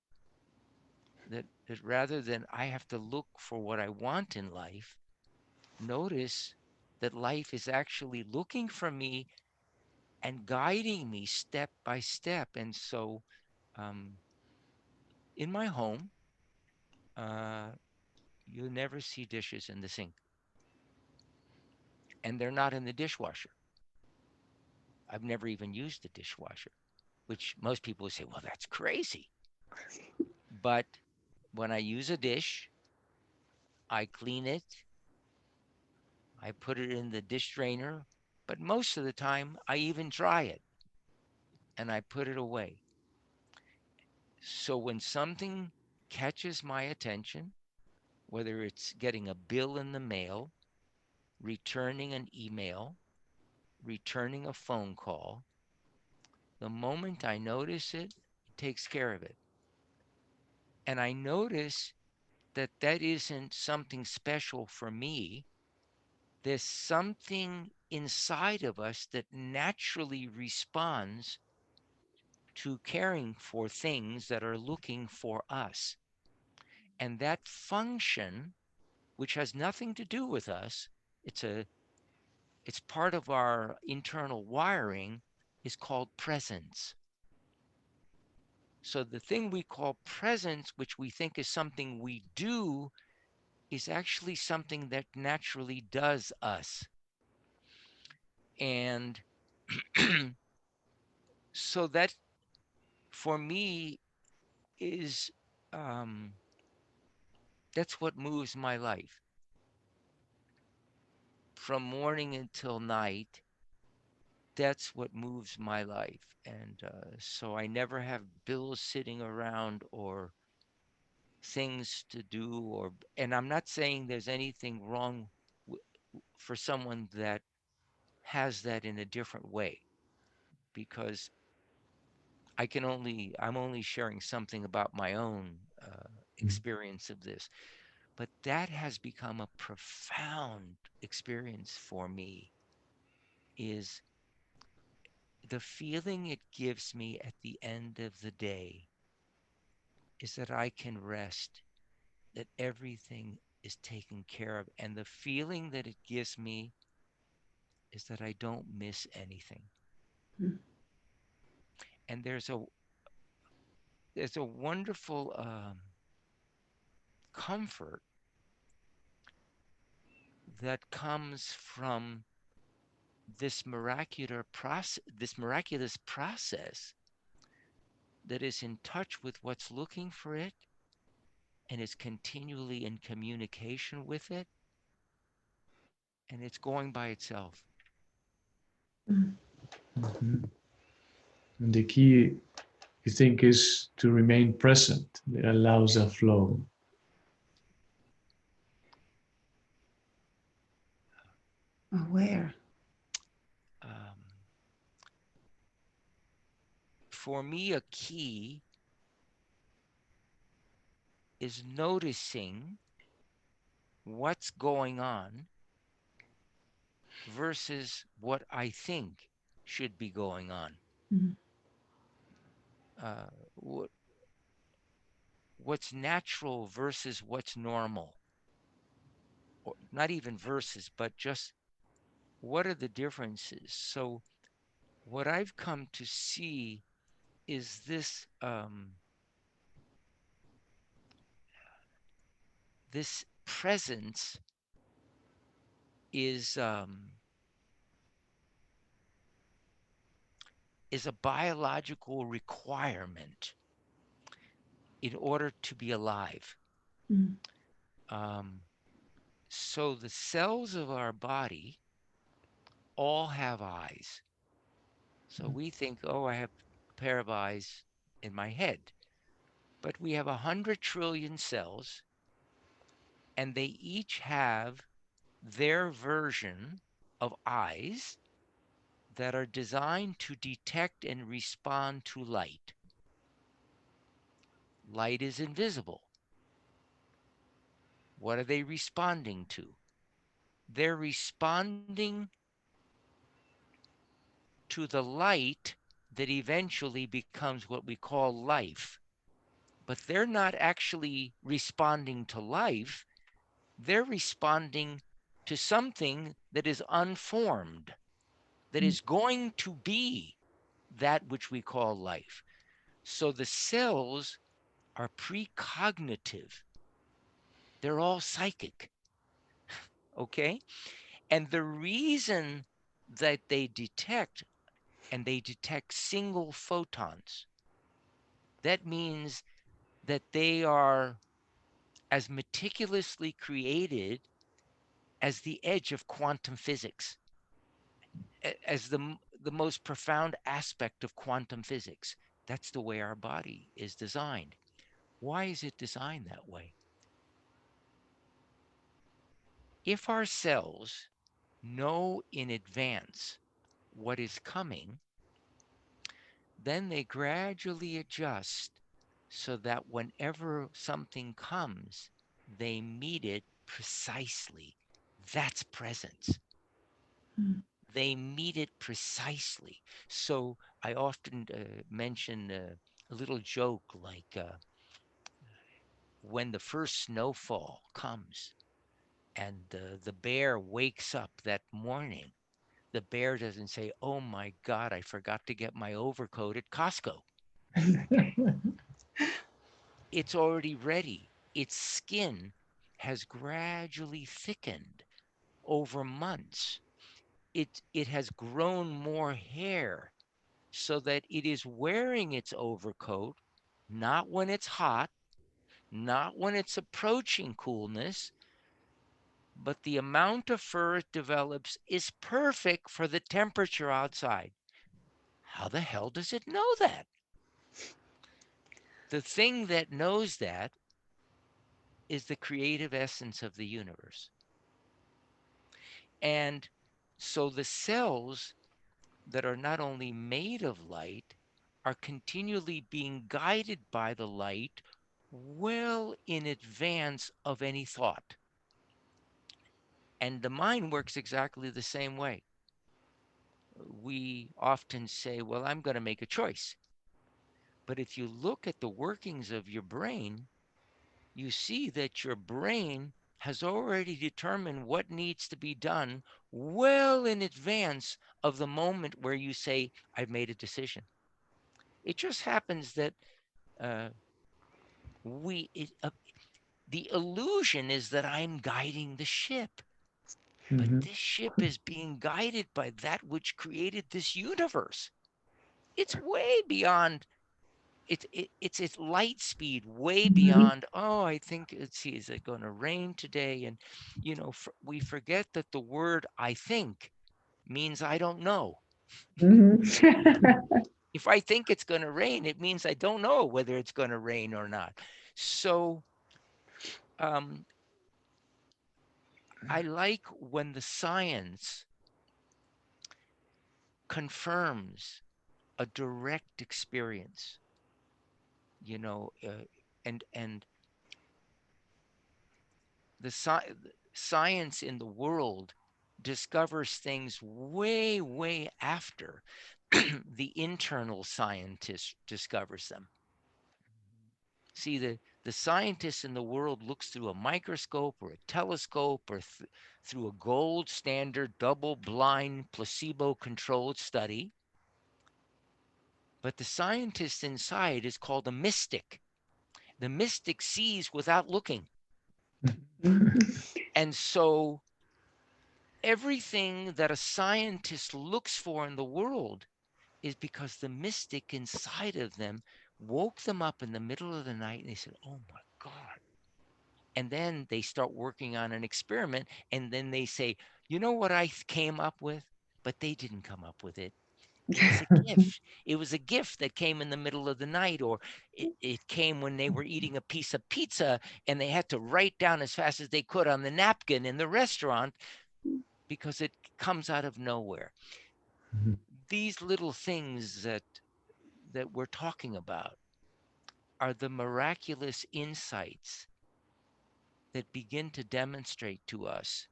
That rather than I have to look for what I want in life, notice that life is actually looking for me and guiding me step by step. And so, um, in my home, uh, you never see dishes in the sink, and they're not in the dishwasher. I've never even used the dishwasher, which most people would say, well, that's crazy. But when I use a dish, I clean it, I put it in the dish drainer, but most of the time I even dry it and I put it away. So when something catches my attention, whether it's getting a bill in the mail, returning an email, returning a phone call, the moment I notice it, it takes care of it. And I notice that that isn't something special for me. There's something inside of us that naturally responds to caring for things that are looking for us. And that function, which has nothing to do with us, it's part of our internal wiring, is called presence. So the thing we call presence, which we think is something we do, is actually something that naturally does us. And so that for me is that's what moves my life from morning until night. That's what moves my life. And so I never have bills sitting around or things to do, or and I'm not saying there's anything wrong for someone that has that in a different way, because I'm only sharing something about my own experience of this. But that has become a profound experience for me, is the feeling it gives me at the end of the day is that I can rest, that everything is taken care of. And the feeling that it gives me is that I don't miss anything. Mm. And there's a wonderful comfort that comes from this miraculous process that is in touch with what's looking for it and is continually in communication with it, and it's going by itself. Mm. Mhm. And the key, you think, is to remain present. It allows a flow. Aware. Um, for me, a key is noticing what's going on versus what I think should be going on. Mm. Uh, what's natural versus what's normal, or not even versus, but just what are the differences. So what I've come to see is this presence is a biological requirement in order to be alive. Mm. So the cells of our body all have eyes. So we think, oh, I have a pair of eyes in my head. But we have 100 trillion cells, and they each have their version of eyes that are designed to detect and respond to light. Light is invisible. What are they responding to? They're responding to the light that eventually becomes what we call life. But they're not actually responding to life, they're responding to something that is unformed, that is going to be that which we call life. So the cells are precognitive, they're all psychic, okay? And the reason that they detect, and they detect single photons, that means that they are as meticulously created as the edge of quantum physics, as the most profound aspect of quantum physics. That's the way our body is designed. Why is it designed that way? If our cells know in advance what is coming, then they gradually adjust so that whenever something comes, they meet it precisely. That's presence. Mm. They meet it precisely. So I often mention a little joke like when the first snowfall comes and the bear wakes up that morning, the bear doesn't say, "Oh my God, I forgot to get my overcoat at Costco." It's already ready. Its skin has gradually thickened over months. It has grown more hair so that it is wearing its overcoat not when it's hot, not when it's approaching coolness, but the amount of fur it develops is perfect for the temperature outside. How the hell does it know that? The thing that knows that is the creative essence of the universe. And so the cells that are not only made of light are continually being guided by the light well in advance of any thought. And the mind works exactly the same way. We often say, well, I'm going to make a choice. But if you look at the workings of your brain, you see that your brain has already determined what needs to be done well in advance of the moment where you say, I've made a decision. It just happens that uh, we, it, the illusion is that I'm guiding the ship, but Mhm. this ship is being guided by that which created this universe. It's way beyond it's its light speed way Mhm. beyond, oh, I think, let's see, is it going to rain today? And we forget that the word I think means I don't know. Mhm. If I think it's going to rain, it means I don't know whether it's going to rain or not. So um, I like when the science confirms a direct experience, you know, and the science in the world discovers things way, way after the internal scientist discovers them. See, the scientist in the world looks through a microscope or a telescope or through a gold standard double blind placebo controlled study. But the scientist inside is called a mystic. The mystic sees without looking. And so everything that a scientist looks for in the world is because the mystic inside of them woke them up in the middle of the night and they said, oh my God. And then they start working on an experiment. And then they say, you know what I came up with? But they didn't come up with it. It was a gift. It was a gift that came in the middle of the night, or it came when they were eating a piece of pizza and they had to write down as fast as they could on the napkin in the restaurant because it comes out of nowhere. Mhm. These little things that we're talking about are the miraculous insights that begin to demonstrate to us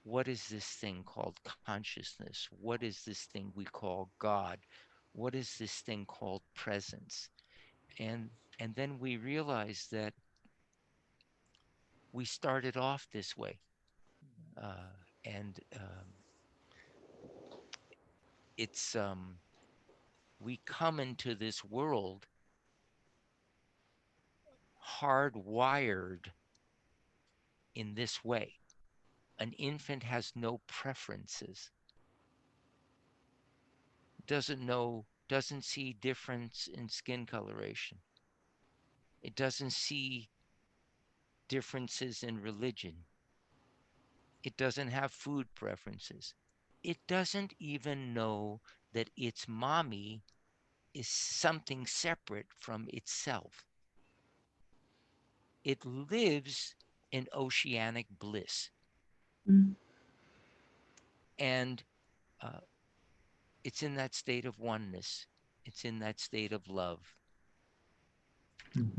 what is this thing called consciousness? What is this thing we call God? What is this thing called presence? And then we realize that we started off this way, and it's we come into this world hardwired in this way. An infant has no preferences, doesn't see difference in skin coloration. It doesn't see differences in religion. It doesn't have food preferences. It doesn't even know that its mommy is something separate from itself. It lives in oceanic bliss. Mm. And uh, it's in that state of oneness. It's in that state of love.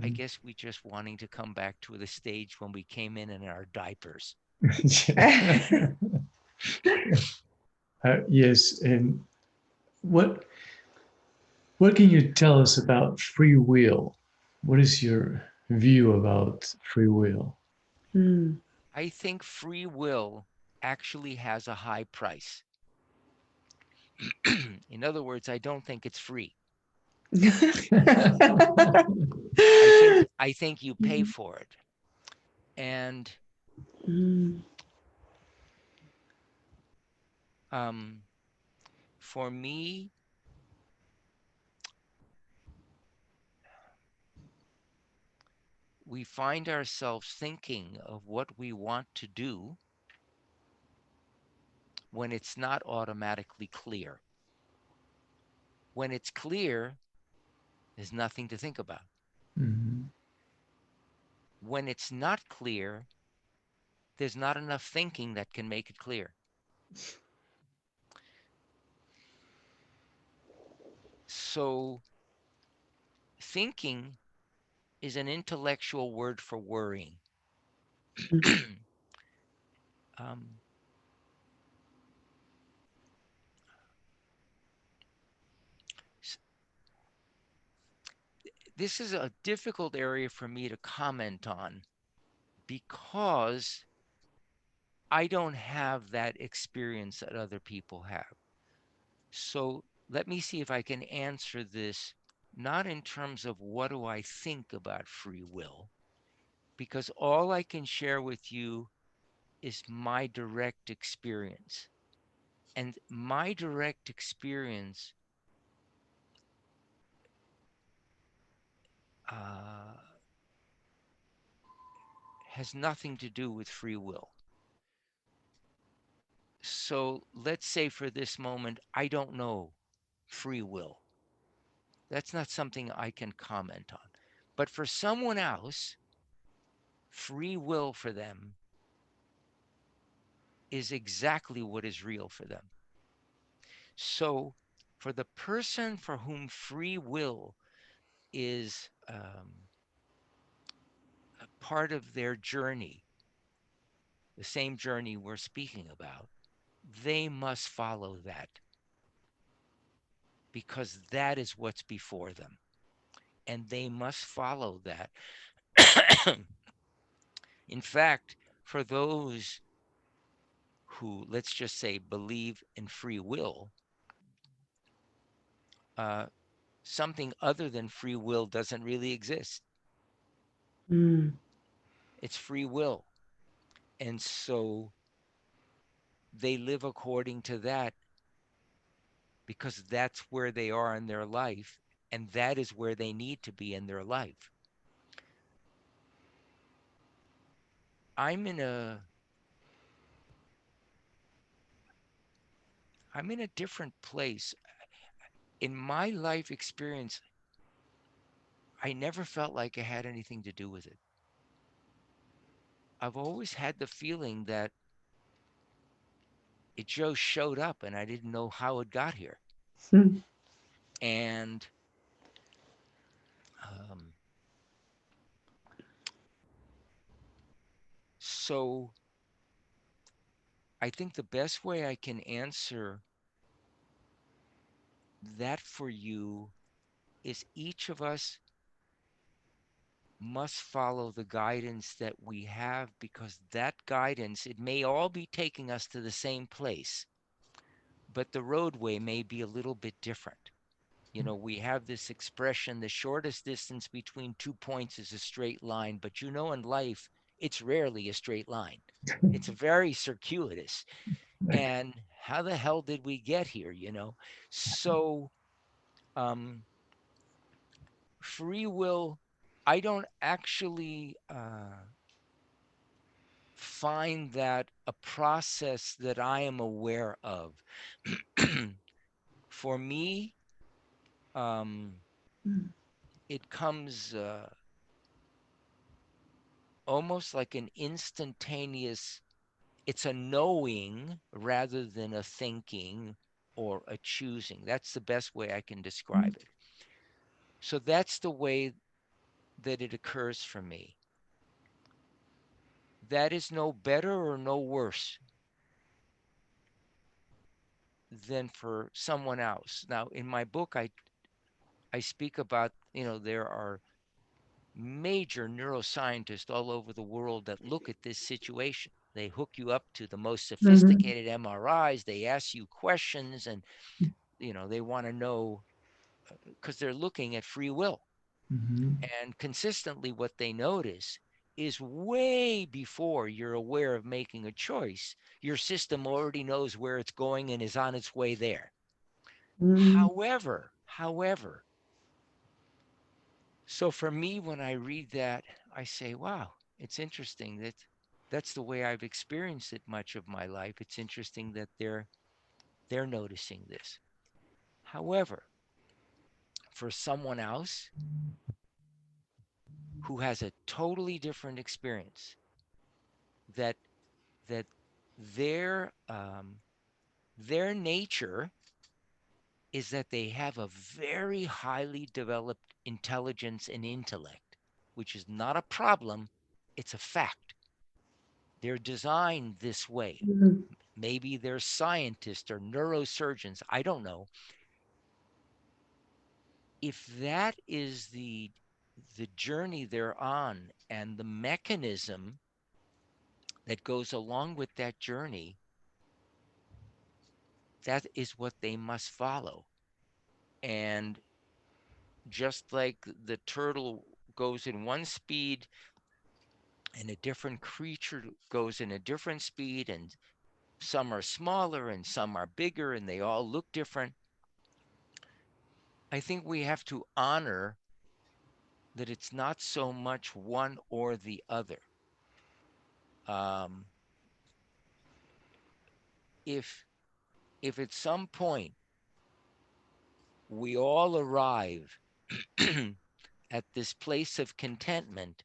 I Mhm. guess we just wanting to come back to the stage when we came in our diapers. Yeah. Yes, and what can you tell us about free will? What is your view about free will? Mm. I think free will actually has a high price. In other words, I don't think it's free. I think you pay for it. And Mm. for me, we find ourselves thinking of what we want to do when it's not automatically clear. When it's clear, there's nothing to think about. Mhm. When it's not clear, there's not enough thinking that can make it clear. So thinking is an intellectual word for worrying. um, this is a difficult area for me to comment on because I don't have that experience that other people have. So let me see if I can answer this not in terms of what do I think about free will, because all I can share with you is my direct experience. And my direct experience uh, has nothing to do with free will. So let's say for this moment, I don't know free will. That's not something I can comment on. But for someone else, free will for them is exactly what is real for them. So for the person for whom free will is a part of their journey, the same journey we're speaking about, they must follow that because that is what's before them. And they must follow that. In fact, for those who, let's just say, believe in free will, uh, something other than free will doesn't really exist. Mm. It's free will. And so they live according to that because that's where they are in their life, and that is where they need to be in their life. I'm in a different place. In my life experience, I never felt like I had anything to do with it. I've always had the feeling that it just showed up and I didn't know how it got here. And um, so I think the best way I can answer that for you is each of us must follow the guidance that we have, because that guidance, it may all be taking us to the same place, but the roadway may be a little bit different. You know, we have this expression, the shortest distance between 2 points is a straight line, but you know, in life, it's rarely a straight line. It's very circuitous. And how the hell did we get here, you know? So, um, free will, I don't actually find that a process that I am aware of. For me, um, it comes almost like an instantaneous, it's a knowing rather than a thinking or a choosing. That's the best way I can describe it. So that's the way that it occurs for me. That is no better or no worse than for someone else. Now, in my book, I speak about, you know, there are major neuroscientists all over the world that look at this situation. They hook you up to the most sophisticated MRIs. They ask you questions, and you know, they want to know, because they're looking at free will. Mm-hmm. And consistently, what they notice is way before you're aware of making a choice, your system already knows where it's going and is on its way there. However, so for me, when I read that, I say, wow, it's interesting that that's the way I've experienced it much of my life. It's interesting that they're noticing this. However, for someone else who has a totally different experience, that that their nature is that they have a very highly developed intelligence and intellect, which is not a problem, it's a fact. They're designed this way. Maybe they're scientists or neurosurgeons, I don't know. If that is the journey they're on and the mechanism that goes along with that journey, that is what they must follow. And just like the turtle goes in one speed and a different creature goes in a different speed, and some are smaller and some are bigger and they all look different, I think we have to honor that it's not so much one or the other. Um, if at some point we all arrive at this place of contentment,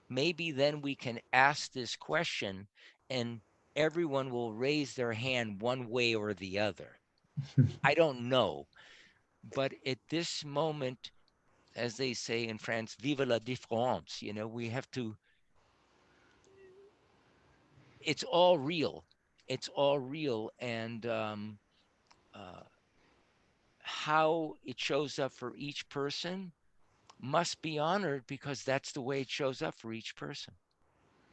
maybe then we can ask this question and everyone will raise their hand one way or the other. I don't know. But at this moment, as they say in France, vive la différence, you know, we have to, it's all real. It's all real. And uh, how it shows up for each person must be honored because that's the way it shows up for each person.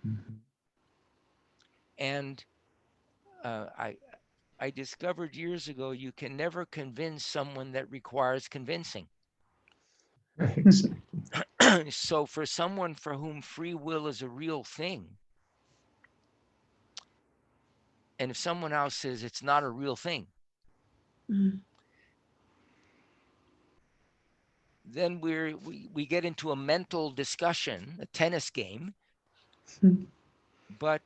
Mm-hmm. And uh, I, I discovered years ago you can never convince someone that requires convincing. Exactly. So, for someone for whom free will is a real thing, and if someone else says it's not a real thing, then we get into a mental discussion, a tennis game, but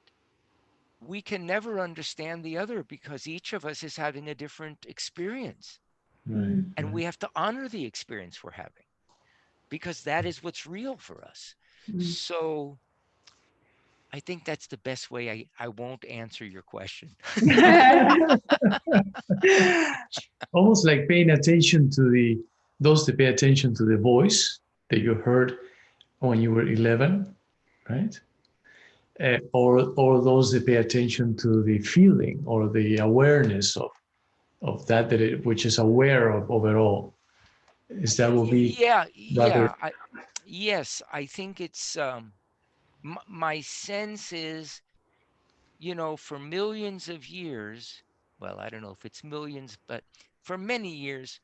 we can never understand the other because each of us is having a different experience. Right. And we have to honor the experience we're having because that is what's real for us. So I think that's the best way. I won't answer your question. Almost like paying attention to those that pay attention to the voice that you heard when you were 11, right? Or those that pay attention to the feeling or the awareness of that which is aware of overall. Is that will be Yeah, rather. yeah. Yes, I think it's my sense is, for millions of years, well, I don't know if it's millions, but for many years,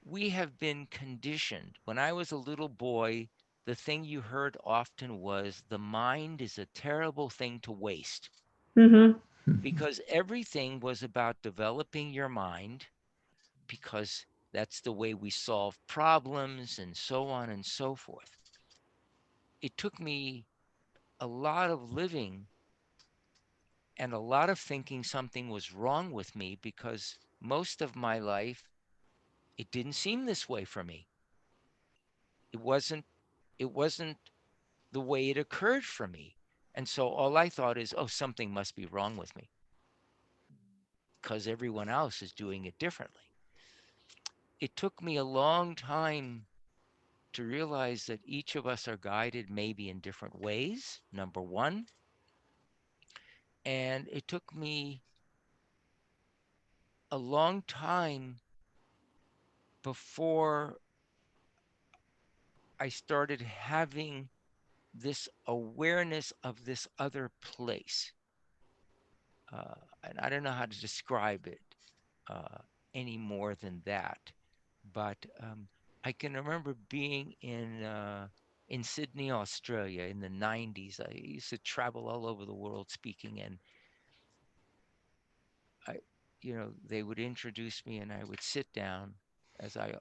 we have been conditioned. When I was a little boy, the thing you heard often was the mind is a terrible thing to waste because everything was about developing your mind because that's the way we solve problems and so on and so forth. It took me a lot of living and a lot of thinking something was wrong with me because most of my life it didn't seem this way for me. It wasn't the way it occurred for me. And so all I thought is, oh, something must be wrong with me because everyone else is doing it differently. It took me a long time to realize that each of us are guided maybe in different ways, number one. And it took me a long time before I started having this awareness of this other place. And I don't know how to describe it uh, any more than that. But I can remember being in Sydney, Australia in the 90s. I used to travel all over the world speaking, and I, they would introduce me, and I would sit down as I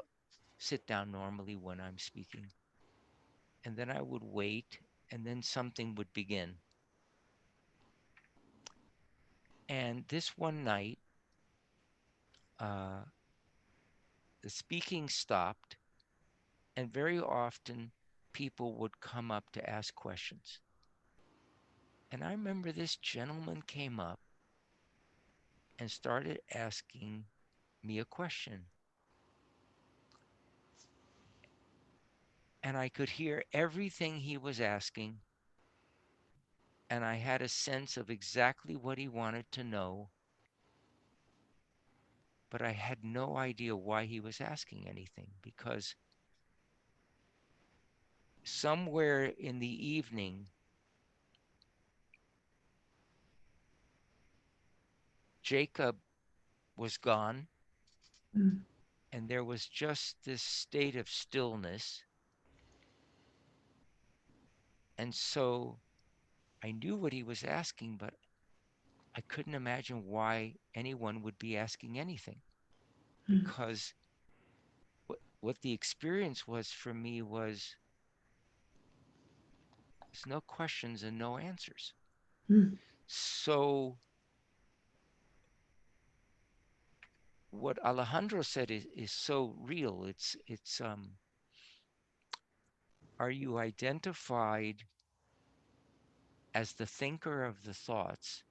sit down normally when I'm speaking, and then I would wait, and then something would begin. And this one night, uh, the speaking stopped, and very often people would come up to ask questions. And I remember this gentleman came up and started asking me a question. And I could hear everything he was asking, and I had a sense of exactly what he wanted to know, but I had no idea why he was asking anything because somewhere in the evening, Jacob was gone, and there was just this state of stillness. And so I knew what he was asking, but I couldn't imagine why anyone would be asking anything because what the experience was for me was there's no questions and no answers. So what Alejandro said is so real. It's are you identified as the thinker of the thoughts,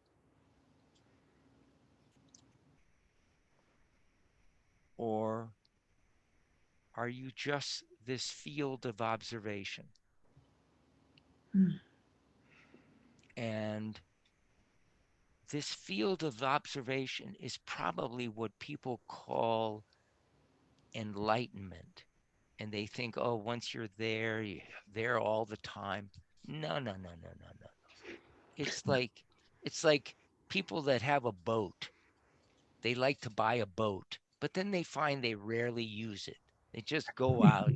or are you just this field of observation? And this field of observation is probably what people call enlightenment. And they think, oh, once you're there, you're there all the time. No, no, no, no, no, no. It's like people that have a boat. They like to buy a boat, but then they find they rarely use it. They just go out.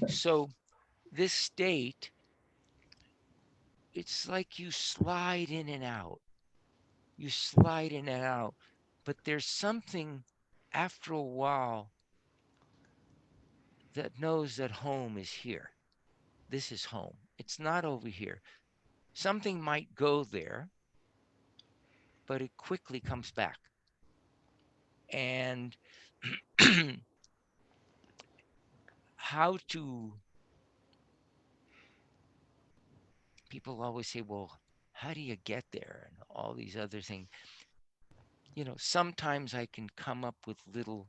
So this state, it's like you slide in and out. You slide in and out. But there's something after a while that knows that home is here. This is home. It's not over here. Something might go there, but it quickly comes back. And how to, people always say, well, how do you get there? And all these other things. Sometimes I can come up with little,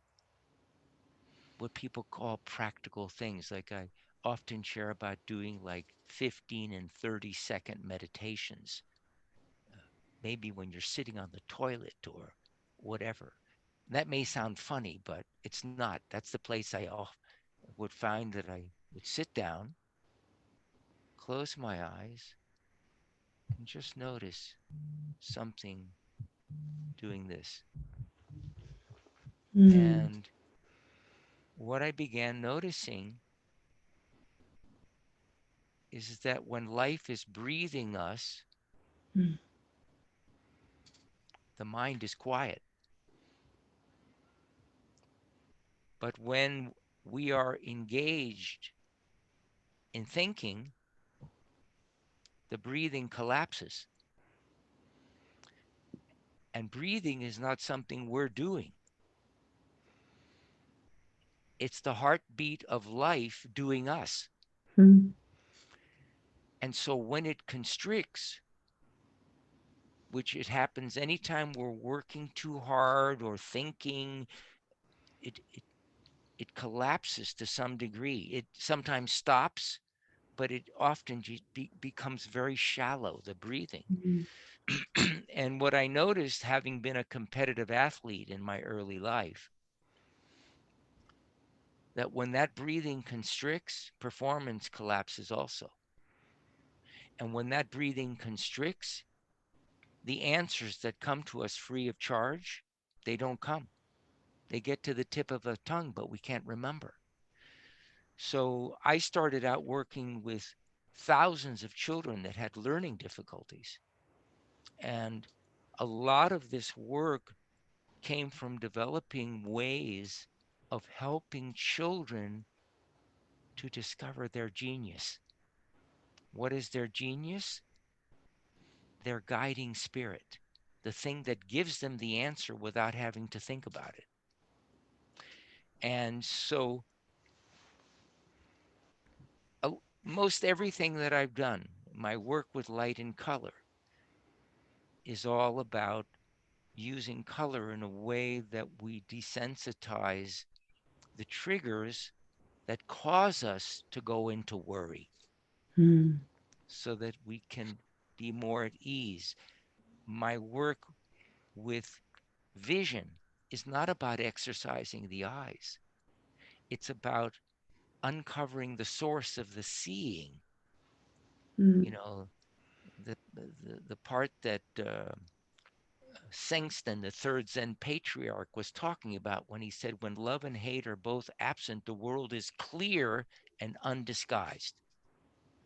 what people call practical things. Like I often share about doing like 15 and 30-second meditations, maybe when you're sitting on the toilet or whatever. That may sound funny, but it's not. That's the place I would find that I would sit down, close my eyes, and just notice something doing this. Mm. And what I began noticing is that when life is breathing us, Mm. the mind is quiet. But when we are engaged in thinking, the breathing collapses. And breathing is not something we're doing. It's the heartbeat of life doing us. Mm. And so when it constricts, which it happens anytime we're working too hard or thinking, it collapses to some degree. It sometimes stops, but it often becomes very shallow, the breathing. Mm. And what I noticed, having been a competitive athlete in my early life, that when that breathing constricts, performance collapses also. And when that breathing constricts, the answers that come to us free of charge, they don't come. They get to the tip of the tongue, but we can't remember. So I started out working with thousands of children that had learning difficulties. And a lot of this work came from developing ways of helping children to discover their genius. What is their genius? Their guiding spirit, the thing that gives them the answer without having to think about it. And so most everything that I've done, my work with light and color, is all about using color in a way that we desensitize the triggers that cause us to go into worry Mm. so that we can be more at ease. My work with vision is not about exercising the eyes. It's about uncovering the source of the seeing. Mm. You know, the part that Sengsten, the third Zen patriarch, was talking about when he said, when love and hate are both absent, the world is clear and undisguised.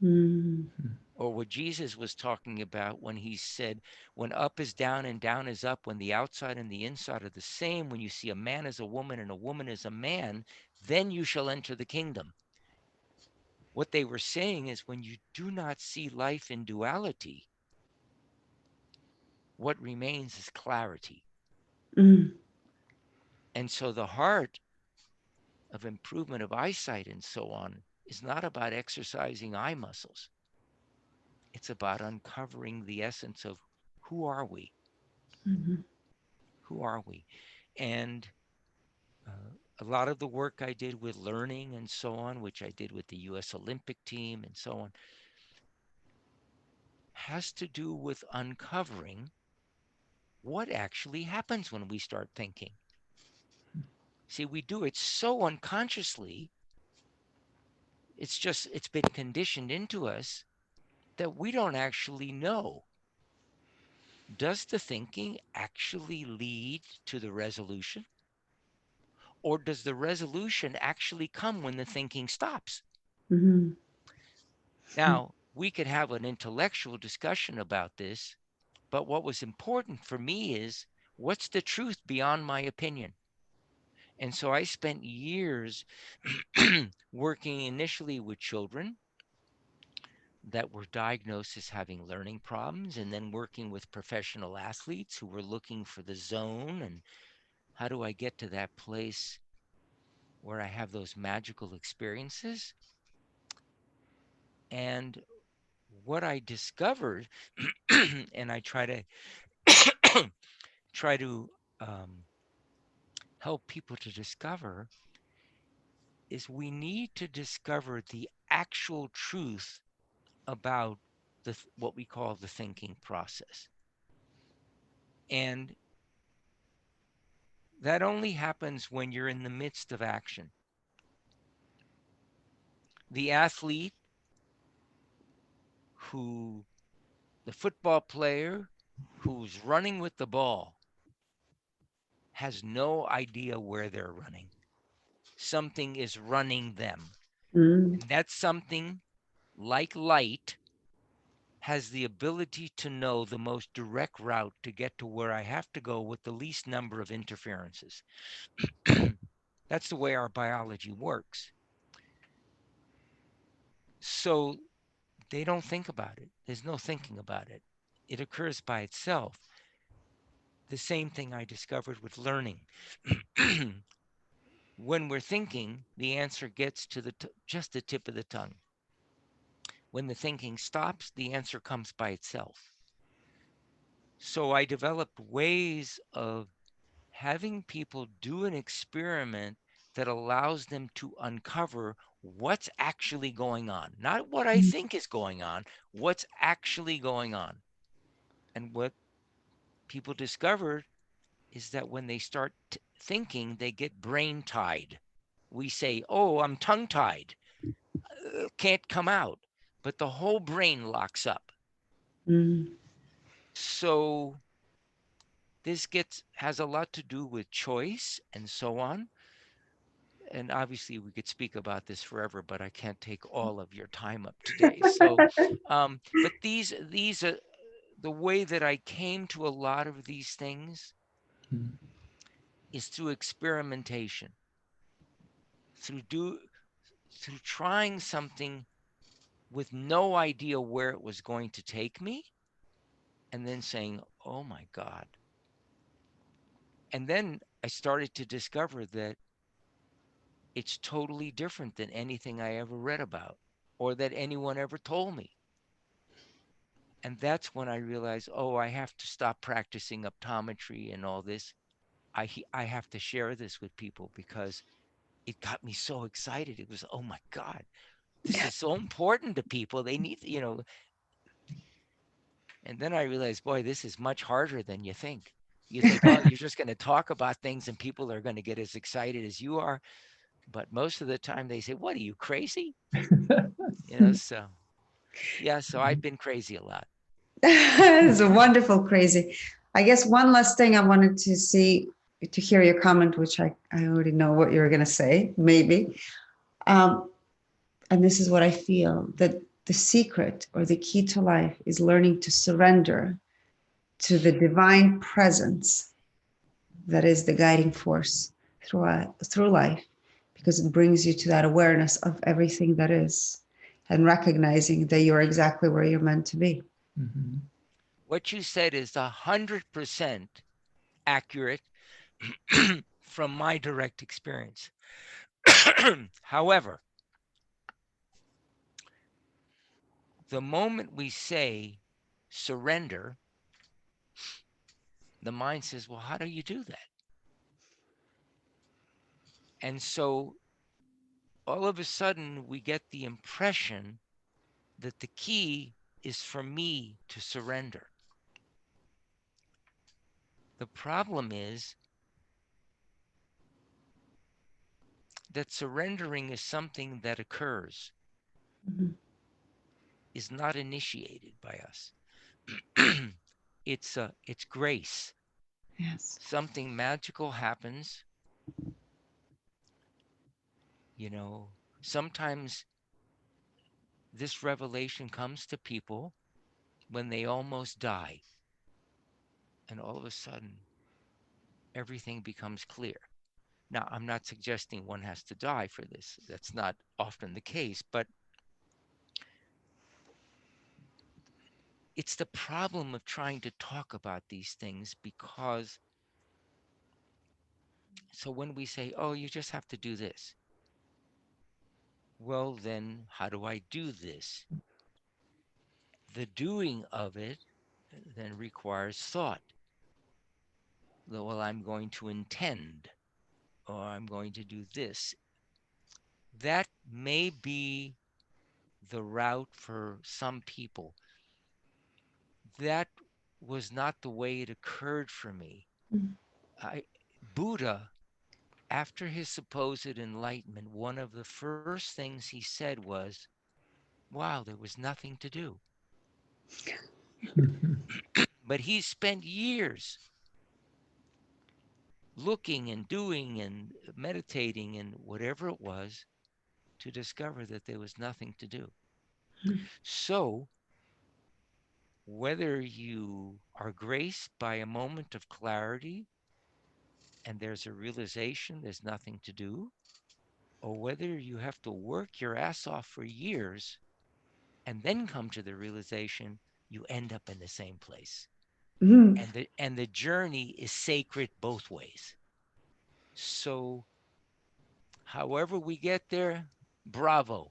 Mm. Or what Jesus was talking about when he said, when up is down and down is up, when the outside and the inside are the same, when you see a man as a woman and a woman as a man, then you shall enter the kingdom. What they were saying is when you do not see life in duality, what remains is clarity. Mm. And so the heart of improvement of eyesight and so on is not about exercising eye muscles. It's about uncovering the essence of who are we? Mhm. Who are we? And a lot of the work I did with learning and so on, which I did with the US Olympic team and so on, has to do with uncovering what actually happens when we start thinking. See, we do it so unconsciously. It's been conditioned into us that we don't actually know. Does the thinking actually lead to the resolution? Or does the resolution actually come when the thinking stops? Mhm. Now, we could have an intellectual discussion about this, but what was important for me is what's the truth beyond my opinion? And so I spent years working initially with children that were diagnosed as having learning problems, and then working with professional athletes who were looking for the zone and how do I get to that place where I have those magical experiences. And what I discovered, and I try to help people to discover, is we need to discover the actual truth about what we call the thinking process. And that only happens when you're in the midst of action. The athlete the football player who's running with the ball has no idea where they're running. Something is running them. Mm. And that something, like light, has the ability to know the most direct route to get to where I have to go with the least number of interferences. That's the way our biology works. So they don't think about it. There's no thinking about it. It occurs by itself. The same thing I discovered with learning. When we're thinking, the answer gets to just the tip of the tongue. When the thinking stops, the answer comes by itself. So I developed ways of having people do an experiment that allows them to uncover what's actually going on. Not what I think is going on, what's actually going on. And what people discovered is that when they start thinking, they get brain tied. We say, oh, I'm tongue tied, can't come out, but the whole brain locks up. Mm. So this has a lot to do with choice and so on. And obviously we could speak about this forever, but I can't take all of your time up today. So, but these are the way that I came to a lot of these things is through experimentation, through trying something with no idea where it was going to take me, and then saying, oh my God. And then I started to discover that it's totally different than anything I ever read about or that anyone ever told me. And that's when I realized, oh, I have to stop practicing optometry and all this. I have to share this with people because it got me so excited. It was, oh my God, this is so important to people. They need, and then I realized, boy, this is much harder than you think. You think, oh, you're just going to talk about things and people are going to get as excited as you are. But most of the time they say, what are you, crazy? So yeah, so I've been crazy a lot. It's a wonderful crazy. I guess one last thing I wanted to hear your comment, which I already know what you're going to say, maybe. And this is what I feel, that the secret or the key to life is learning to surrender to the divine presence that is the guiding force through life, because it brings you to that awareness of everything that is and recognizing that you're exactly where you're meant to be. Mm-hmm. What you said is 100% accurate from my direct experience. However, the moment we say surrender, the mind says, well, how do you do that? And so all of a sudden we get the impression that the key is for me to surrender. The problem is that surrendering is something that occurs, Mm-hmm. is not initiated by us. It's grace. Yes. Something magical happens. Sometimes this revelation comes to people when they almost die, and all of a sudden everything becomes clear. Now, I'm not suggesting one has to die for this. That's not often the case, but it's the problem of trying to talk about these things because so when we say, oh, you just have to do this, well, then how do I do this? The doing of it then requires thought. Well, I'm going to intend, or I'm going to do this. That may be the route for some people. That was not the way it occurred for me. Mm. Buddha, after his supposed enlightenment, one of the first things he said was, wow, there was nothing to do. But he spent years looking and doing and meditating and whatever it was to discover that there was nothing to do. So, whether you are graced by a moment of clarity and there's a realization there's nothing to do, or whether you have to work your ass off for years and then come to the realization, you end up in the same place. Mm. And the journey is sacred both ways. So, however we get there, bravo.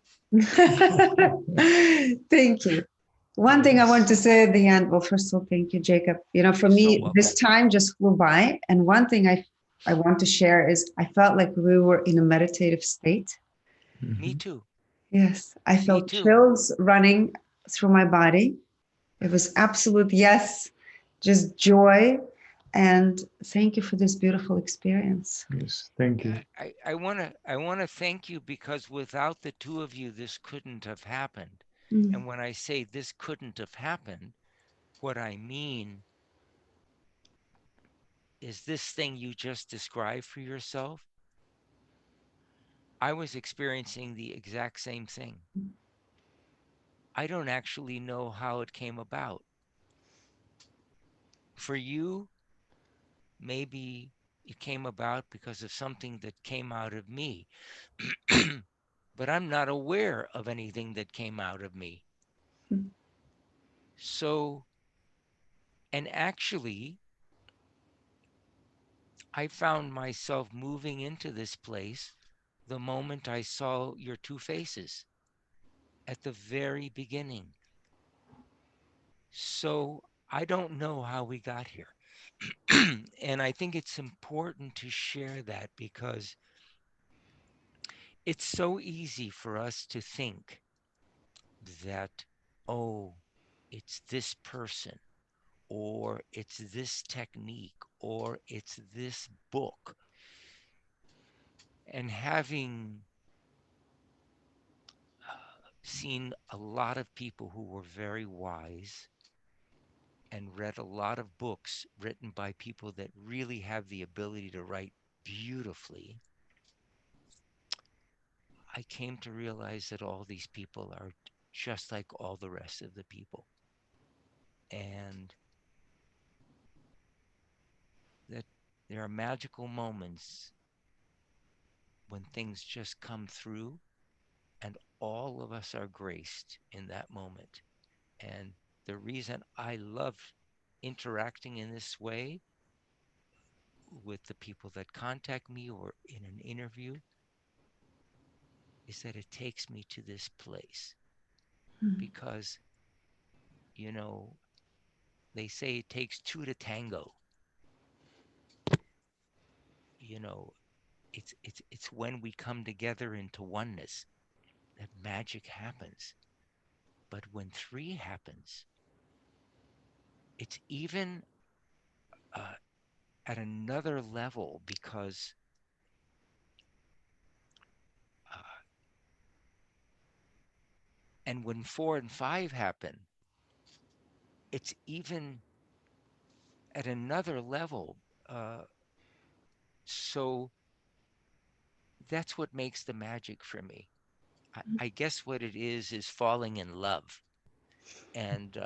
Thank you. One thing I want to say at the end, well, first of all, thank you, Jacob. You know, for You're so me, welcome. this time just flew by. And one thing I want to share is I felt like we were in a meditative state. Me too. Yes, I Me felt too. chills running through my body. It was absolute, yes, just joy. And thank you for this beautiful experience. Yes, thank you. I wanna thank you because without the two of you, this couldn't have happened. Mm. And when I say this couldn't have happened, what I mean is this thing you just described for yourself. I was experiencing the exact same thing. I don't actually know how it came about. For you, maybe it came about because of something that came out of me. But I'm not aware of anything that came out of me. Mm. So, and actually, I found myself moving into this place the moment I saw your two faces at the very beginning. So, I don't know how we got here. And I think it's important to share that because it's so easy for us to think that, oh, it's this person, or it's this technique, or it's this book. And having seen a lot of people who were very wise and read a lot of books written by people that really have the ability to write beautifully, I came to realize that all these people are just like all the rest of the people. And that there are magical moments when things just come through, and all of us are graced in that moment. And the reason I love interacting in this way with the people that contact me or in an interview is that it takes me to this place Mm. because, you know, they say it takes two to tango. You know, it's when we come together into oneness that magic happens. But when three happens, it's even uh, at another level because uh, and when four and five happen, it's even at another level. Uh, so that's what makes the magic for me. I guess what it is falling in love. And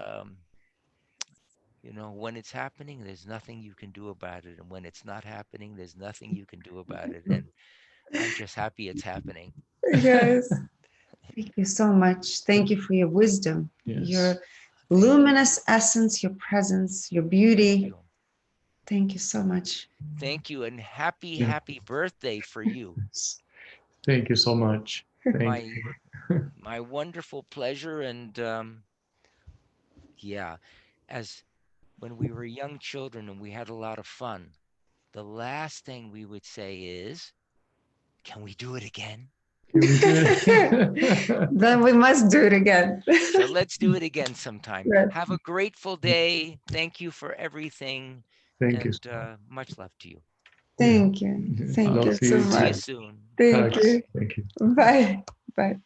You know, when it's happening, there's nothing you can do about it. And when it's not happening, there's nothing you can do about it. And I'm just happy it's happening. Yes. Thank you so much. Thank you for your wisdom, Yes. your Thank luminous essence, your presence, your beauty. you. Thank you so much. Thank you. And happy, Yeah. happy birthday for you. Thank you so much. Thank My you. my wonderful pleasure. And yeah, as when we were young children and we had a lot of fun, the last thing we would say is, can we do it again? Can we do it? Then we must do it again. So let's do it again sometime. Right. Have a grateful day. Thank you for everything. Thank you. And much love to you. Thank you. Thank Love you to so you See you much. too. soon. Thank Hugs. you. Thank you. Bye. Bye.